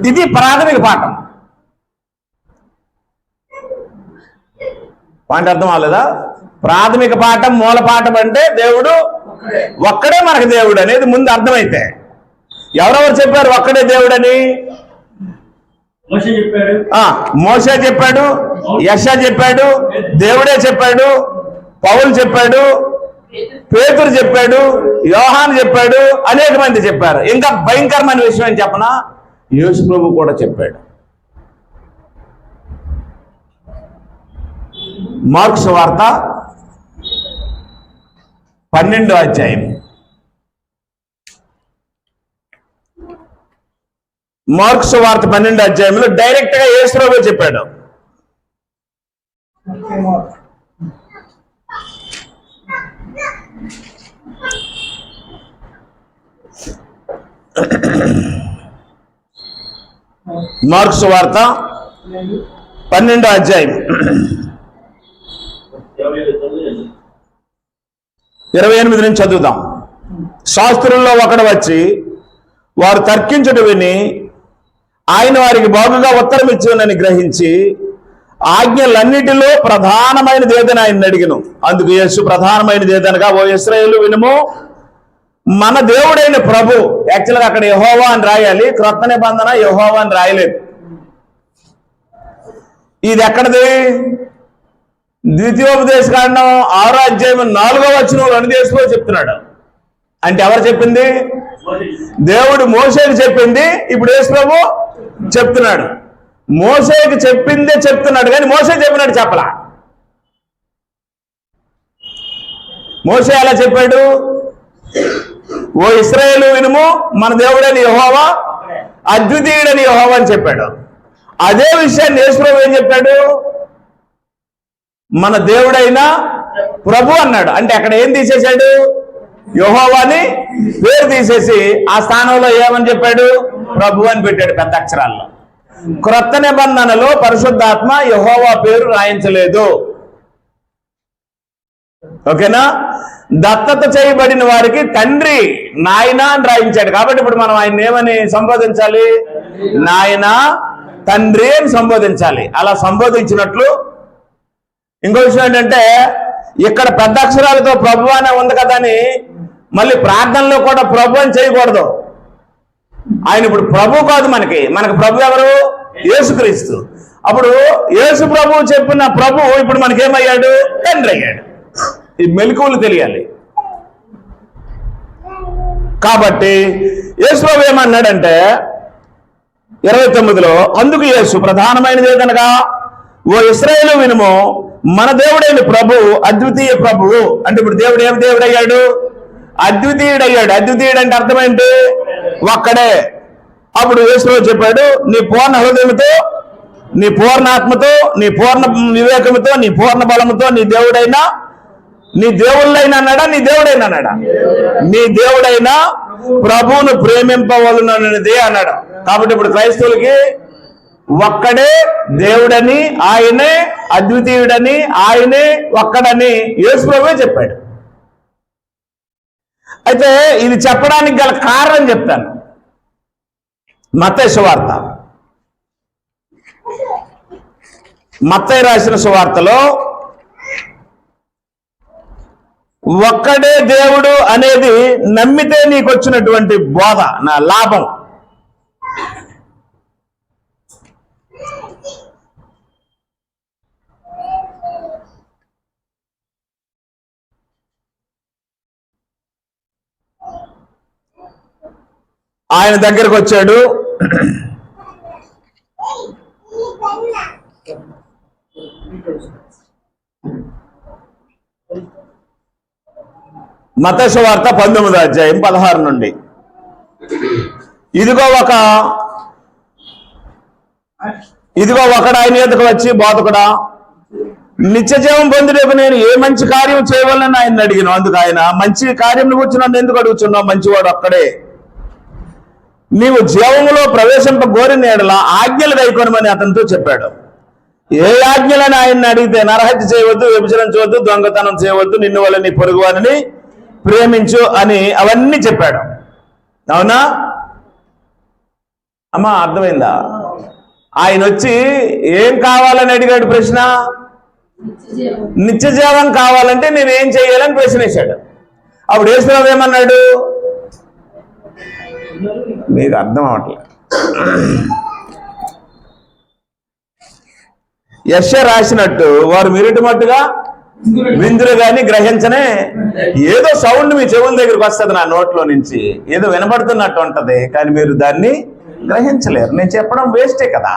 ఇది ప్రాథమిక పాఠం. పాయింట్ అర్థం అవ్వలేదా? ప్రాథమిక పాఠం, మూల పాఠం అంటే దేవుడు ఒక్కడే మనకు దేవుడు అనేది ముందు అర్థమైతే, ఎవరెవరు చెప్పారు ఒక్కడే దేవుడని? మోషే చెప్పాడు, యెషయా చెప్పాడు, దేవుడే చెప్పాడు, పౌలు చెప్పాడు, పేతురు చెప్పాడు, యోహాను చెప్పాడు, అనేక మంది చెప్పారు. ఇంకా భయంకరమైన విషయం ఏం చెప్పనా, యేసు ప్రభు కూడా చెప్పాడు. మార్కు సువార్త 12వ అధ్యాయం, మార్కు సువార్త 12వ అధ్యాయంలో డైరెక్ట్ గా యేసు ప్రభు చెప్పాడు. మార్కు సువార్త 12వ అధ్యాయం 28 నుంచి చదువుదాం. శాస్త్రుల్లో ఒకడు వచ్చి వారు తర్కించుట విని ఆయన వారికి బాగుగా ఉత్తరం ఇచ్చునని గ్రహించి ఆజ్ఞలన్నిటిలో ప్రధానమైనది ఏదని ఆయన అడిగను. అందుకు యేసు ప్రధానమైనది ఏదనగా, ఓ ఇశ్రాయేలు వినుము, మన దేవుడైన ప్రభు. యాక్చువల్గా అక్కడ యెహోవా అని రాయాలి, క్రొత్త నిబంధన యెహోవా అని రాయలేదు. ఇది ఎక్కడది? ద్వితీయోపదేశకాండం 6వ అధ్యాయం 4వ వచనం 2 దేశంలో చెప్తున్నాడు. అంటే ఎవరు చెప్పింది? దేవుడు మోషేకి చెప్పింది, ఇప్పుడు యేసు ప్రభు చెప్తున్నాడు. మోషేకి చెప్పిందే చెప్తున్నాడు, కానీ మోషే చెప్పినట్టు చెప్పలా. మోషే ఎలా చెప్పాడు? ఓ ఇశ్రాయేలు వినుము, మన దేవుడని యెహోవా అద్వితీయుడని యెహోవా అని చెప్పాడు. అదే విషయాన్ని యేసు ప్రభు ఏం చెప్పాడు? మన దేవుడైన ప్రభు అన్నాడు. అంటే అక్కడ ఏం తీసేశాడు? యెహోవాని పేరు తీసేసి ఆ స్థానంలో ఏమని చెప్పాడు? ప్రభు అని పెట్టాడు పెద్ద అక్షరాల్లో. క్రొత్త నిబంధనలో పరిశుద్ధాత్మ యెహోవా పేరు రాయించలేదు. ఓకేనా? దత్తత చేయబడిన వారికి తండ్రి నాయన అని రాయించాడు. కాబట్టి ఇప్పుడు మనం ఆయన ఏమని సంబోధించాలి? నాయన, తండ్రి అని సంబోధించాలి. అలా సంబోధించినట్లు ఇంకో విషయం ఏంటంటే, ఇక్కడ పెద్ద అక్షరాలతో ప్రభు అనే ఉంది కదా అని మళ్ళీ ప్రార్థనలో కూడా ప్రభు అని చేయకూడదు. ఆయన ఇప్పుడు ప్రభు కాదు, మనకి ప్రభు ఎవరు? యేసుక్రీస్తు. అప్పుడు యేసు ప్రభు చెప్పిన ప్రభు ఇప్పుడు మనకేమయ్యాడు? తండ్రి అయ్యాడు. ఈ మెలకువలు తెలియాలి. కాబట్టి యేసు ప్రభు ఏమన్నాడంటే 29లో, అందుకు యేసు ప్రధానమైనది ఏదనగా, ఓ ఇశ్రాయేలు వినుము, మన దేవుడైన ప్రభు అద్వితీయ ప్రభువు. అంటే ఇప్పుడు దేవుడు ఏమి దేవుడయ్యాడు? అద్వితీయుడయ్యాడు. అద్వితీయుడు అంటే అర్థం ఏంటి? ఒక్కడే. అప్పుడు యేసు చెప్పాడు, నీ పూర్ణ హృదయంతో, నీ పూర్ణ ఆత్మతో, నీ పూర్ణ వివేకముతో, నీ పూర్ణ బలముతో నీ దేవుడైనా, నీ దేవుళ్ళైనా అన్నాడా? నీ దేవుడైనా అన్నాడా? నీ దేవుడైనా ప్రభువును ప్రేమింపవలనది అన్నాడు. కాబట్టి ఇప్పుడు క్రైస్తవులకి ఒక్కడే దేవుడని, ఆయనే అద్వితీయుడని, ఆయనే ఒక్కడని యేసు ప్రభువే చెప్పాడు. అయితే ఇది చెప్పడానికి గల కారణం చెప్తాను. మత్తయి సువార్త, మత్తయి రాసిన సువార్తలో ఒక్కడే దేవుడు అనేది నమ్మితే నీకు వచ్చినటువంటి బోధ, నా లాభం. ఆయన దగ్గరకు వచ్చాడు. మత్తయి సువార్త 19వ అధ్యాయం 16 నుండి. ఇదిగో ఒకడు ఆయన ఎదుకు వచ్చి, బోధకుడా, నిత్యజీవం పొందుటకు నేను ఏ మంచి కార్యం చేయవాలని ఆయన అడిగిన. అందుకు ఆయన, మంచి కార్యం గురించి నన్ను ఎందుకు అడుగుతున్నావు? మంచివాడు ఒక్కడే. నీవు జీవములో ప్రవేశింప గోరిన యెడల ఆజ్ఞలు గైకొనమని అతనితో చెప్పాడు. ఏ ఆజ్ఞలని ఆయన్ని అడిగితే, నరహత్య చేయవద్దు, వ్యభిచరించవద్దు, దొంగతనం చేయవద్దు, నిన్ను వల్ల నీ పొరుగువారిని ప్రేమించు అని అవన్నీ చెప్పాడు. అవునా అమ్మా? అర్థమైందా? ఆయన వచ్చి ఏం కావాలని అడిగాడు ప్రశ్న? నిత్యజీవం కావాలంటే నేనేం చేయాలని ప్రశ్న వేశాడు. అప్పుడు యేసుప్రభు ఏమన్నాడు? మీకు అర్థం అవట్లేదు. యెషయా రాసినట్టు, వారు మిరుటి మట్టుగా విందులు గాని గ్రహించనే. ఏదో సౌండ్ మీ చెవుల దగ్గరికి వస్తుంది, నా నోట్లో నుంచి ఏదో వినబడుతున్నట్టు ఉంటది, కానీ మీరు దాన్ని గ్రహించలేరు. నేను చెప్పడం వేస్టే కదా.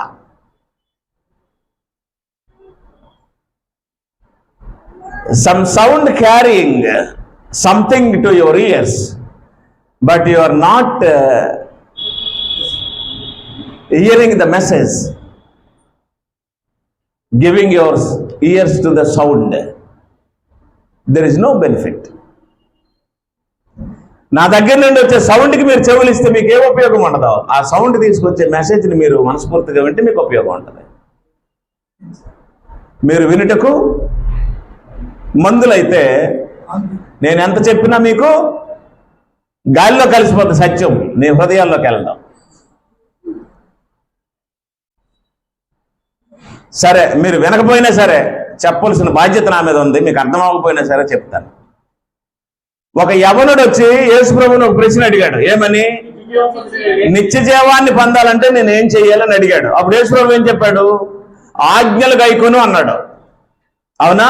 Some sound carrying something to your ears, but you are not hearing the message, giving your ears to the sound. There is no benefit. నా దగ్గర నుండి వచ్చే సౌండ్కి మీరు చెవులు ఇస్తే మీకు ఏ ఉపయోగం ఉండదు. ఆ సౌండ్ తీసుకొచ్చే మెసేజ్ని మీరు మనస్ఫూర్తిగా వింటే మీకు ఉపయోగం ఉంటుంది. మీరు వినుటకు మందులైతే నేను ఎంత చెప్పినా మీకు గాలిలో కలిసిపోతుంది సత్యం, నీ హృదయాల్లోకి వెళ్దాం. సరే, మీరు వినకపోయినా సరే చెప్పవలసిన బాధ్యత నా మీద ఉంది. మీకు అర్థం అవ్వకపోయినా సరే చెప్తాను. ఒక యవనుడు వచ్చి యేసుప్రభుని ఒక ప్రశ్న అడిగాడు. ఏమని? నిత్య జీవాన్ని పొందాలంటే నేను ఏం చెయ్యాలని అడిగాడు. అప్పుడు యేసుప్రభు ఏం చెప్పాడు? ఆజ్ఞలు గైకొను అన్నాడు. అవునా?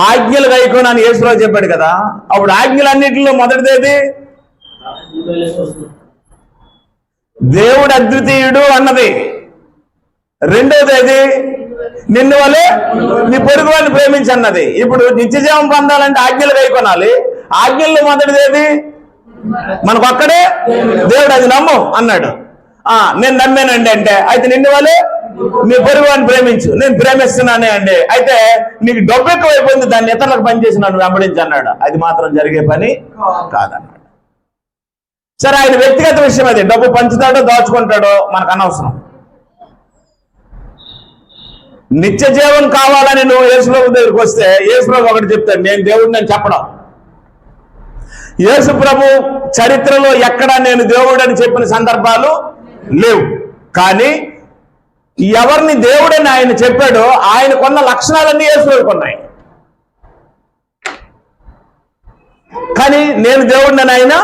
ఆజ్ఞలు గైకొను అని యేసుప్రభు చెప్పాడు కదా. అప్పుడు ఆజ్ఞలన్నింటిలో మొదటిదేది దేవుడు అద్వితీయుడు అన్నది. రెండోది నిన్ను వలె నీ పొరుగు వారిని ప్రేమించన్నది. ఇప్పుడు నిత్యజీవం పొందాలంటే ఆజ్ఞలు గైకొనాలి. ఆజ్ఞల్లో మొదటిదేది మనకు ఒక్కడే దేవుడు, అది నమ్ము అన్నాడు. నేను నమ్మానండి అంటే, అయితే నిన్ను వలె నీ పొరుగు వారిని ప్రేమించు. నేను ప్రేమిస్తున్నానే అండి, అయితే నీకు డబ్బు ఎక్కువైపోయింది, దాన్ని ఇతరులకు పనిచేసి నన్ను వెంబడించి అన్నాడు. అది మాత్రం జరిగే పని కాదన్నాడు. సరే, ఆయన వ్యక్తిగత విషయం అది. డబ్బు పంచుతాడో దాచుకుంటాడో మనకు అనవసరం. నిత్య జీవం కావాలని నువ్వు యేసుప్రభు దగ్గరికి వస్తే యేసుప్రభు ఒకటి చెప్తాడు, నేను దేవుడిని అని చెప్పడం. యేసుప్రభు చరిత్రలో ఎక్కడా నేను దేవుడు అని చెప్పిన సందర్భాలు లేవు. కానీ ఎవరిని దేవుడని ఆయన చెప్పాడో ఆయనకున్న లక్షణాలన్నీ యేసుప్రభుకు ఉన్నాయి. కానీ నేను దేవుడిని ఆయన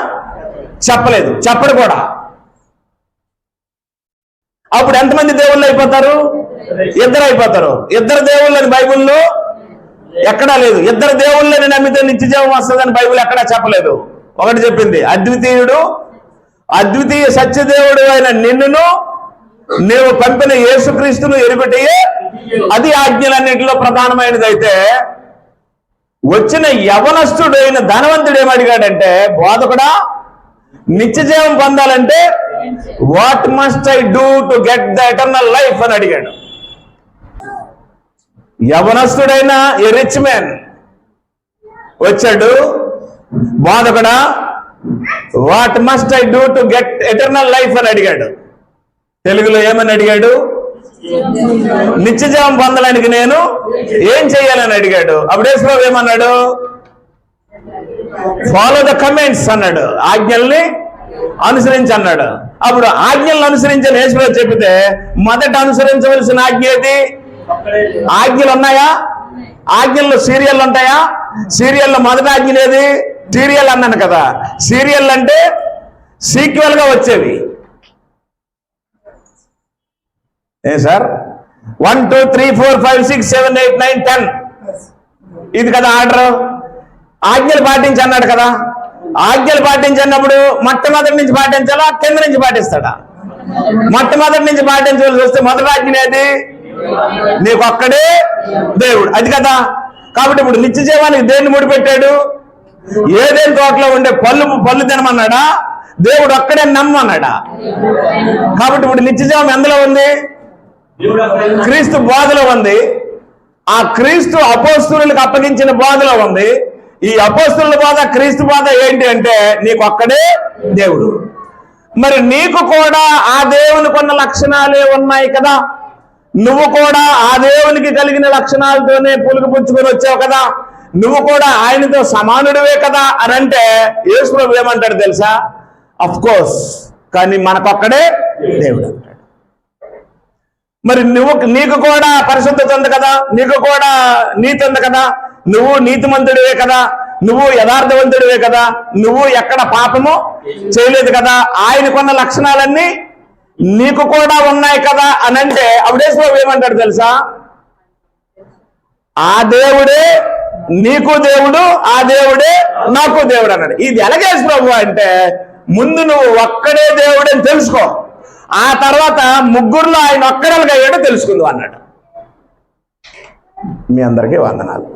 చెప్పలేదు, చెప్పడు కూడా. అప్పుడు ఎంతమంది దేవుళ్ళు అయిపోతారు? ఇద్దరు అయిపోతారు. ఇద్దరు దేవుళ్ళని బైబిల్లో ఎక్కడా లేదు. ఇద్దరు దేవుళ్ళని నమ్మితే నిత్యజీవం వస్తుందని బైబిల్ ఎక్కడా చెప్పలేదు. ఒకటి చెప్పింది, అద్వితీయ సత్యదేవుడు అయిన నిన్నును నీవు పంపిన యేసుక్రీస్తును ఎరుగుటయే అది ఆజ్ఞలన్నింటిలో ప్రధానమైనది. అయితే వచ్చిన యవనస్తుడు అయిన ధనవంతుడు ఏమడిగాడంటే, బోధకుడా, నిత్యజీవం పొందాలంటే what must I do to get the eternal life అని అడిగాడు. యవనస్తుడైన ఏ రిచ్ మ్యాన్ వచ్చాడు, బోధకుడా, what must I do to get eternal life అని అడిగాడు. తెలుగులో ఏమని అడిగాడు? నిత్యజీవం పొందడానికి నేను ఏం చేయాలని అడిగాడు. అప్పుడు యేసుప్రభు ఏమన్నాడు? ఫాలో ద కమాండ్స్ అన్నాడు. ఆజ్ఞల్ని అనుసరించి అన్నాడు. అప్పుడు ఆజ్ఞలను అనుసరించని యేసుప్రభు చెప్పితే మొదట అనుసరించవలసిన ఆజ్ఞ ఏది? ఆజ్ఞలు ఉన్నాయా? ఆజ్ఞల్లో సీరియల్ ఉంటాయా? సీరియల్లో మొదటి ఆజ్ఞ ఏది? సీరియల్ అన్నాను కదా. సీరియల్ అంటే సీక్వెల్ గా వచ్చేవి. ఏ సార్, 1 2 3 4 5 6 7 8 9 10 ఇది కదా ఆర్డర్. ఆజ్ఞలు పాటించి అన్నాడు కదా. ఆజ్ఞలు పాటించినప్పుడు మొట్టమొదటి నుంచి పాటించాలా, కింద నుంచి పాటిస్తాడా? మొట్టమొదటి నుంచి పాటించవలసి వస్తే మొదటి ఆజ్ఞ ఏది? నీకొక్కడే దేవుడు, అది కదా. కాబట్టి ఇప్పుడు నిత్య జీవానికి దేన్ని ముడిపెట్టాడు? ఏదేని తోటలో ఉండే పళ్ళు తినమన్నాడా? దేవుడు ఒక్కడే నమ్మన్నాడా? కాబట్టి ఇప్పుడు నిత్య జీవం ఎందులో ఉంది? క్రీస్తు బోధలో ఉంది. ఆ క్రీస్తు అపోస్తలులకు అప్పగించిన బోధలో ఉంది. ఈ అపోస్తలుల బోధ, క్రీస్తు బోధ ఏంటి అంటే నీకొక్కడే దేవుడు. మరి నీకు కూడా ఆ దేవునికి ఉన్న లక్షణాలే ఉన్నాయి కదా. నువ్వు కూడా ఆ దేవునికి కలిగిన లక్షణాలతోనే పులుగు పుచ్చుకొని వచ్చావు కదా. నువ్వు కూడా ఆయనతో సమానుడివే కదా అని అంటే యేసు ప్రభు ఏమంటాడు తెలుసా? అఫ్ కోర్స్, కానీ మనకొక్కడే దేవుడు అంటాడు. మరి నీకు కూడా పరిశుద్ధత ఉంది కదా, నీకు కూడా నీతి ఉంది కదా, నువ్వు నీతిమంతుడివే కదా, నువ్వు యథార్థవంతుడివే కదా, నువ్వు ఎక్కడ పాపము చేయలేదు కదా, ఆయనకున్న లక్షణాలన్నీ నీకు కూడా ఉన్నాయి కదా అని అంటే అప్పుడు యేసు ప్రభు ఏమంటాడు తెలుసా? ఆ దేవుడే నీకు దేవుడు, ఆ దేవుడే నాకు దేవుడు అన్నాడు. ఇది ఎలాగ యేసు ప్రభు అంటే, ముందు నువ్వు ఒక్కడే దేవుడు అని తెలుసుకో, ఆ తర్వాత ముగ్గురులో ఆయన ఒక్కడలుగా అయ్యాడో తెలుసుకుందాం అన్నాడు. మీ అందరికీ వందనాలు.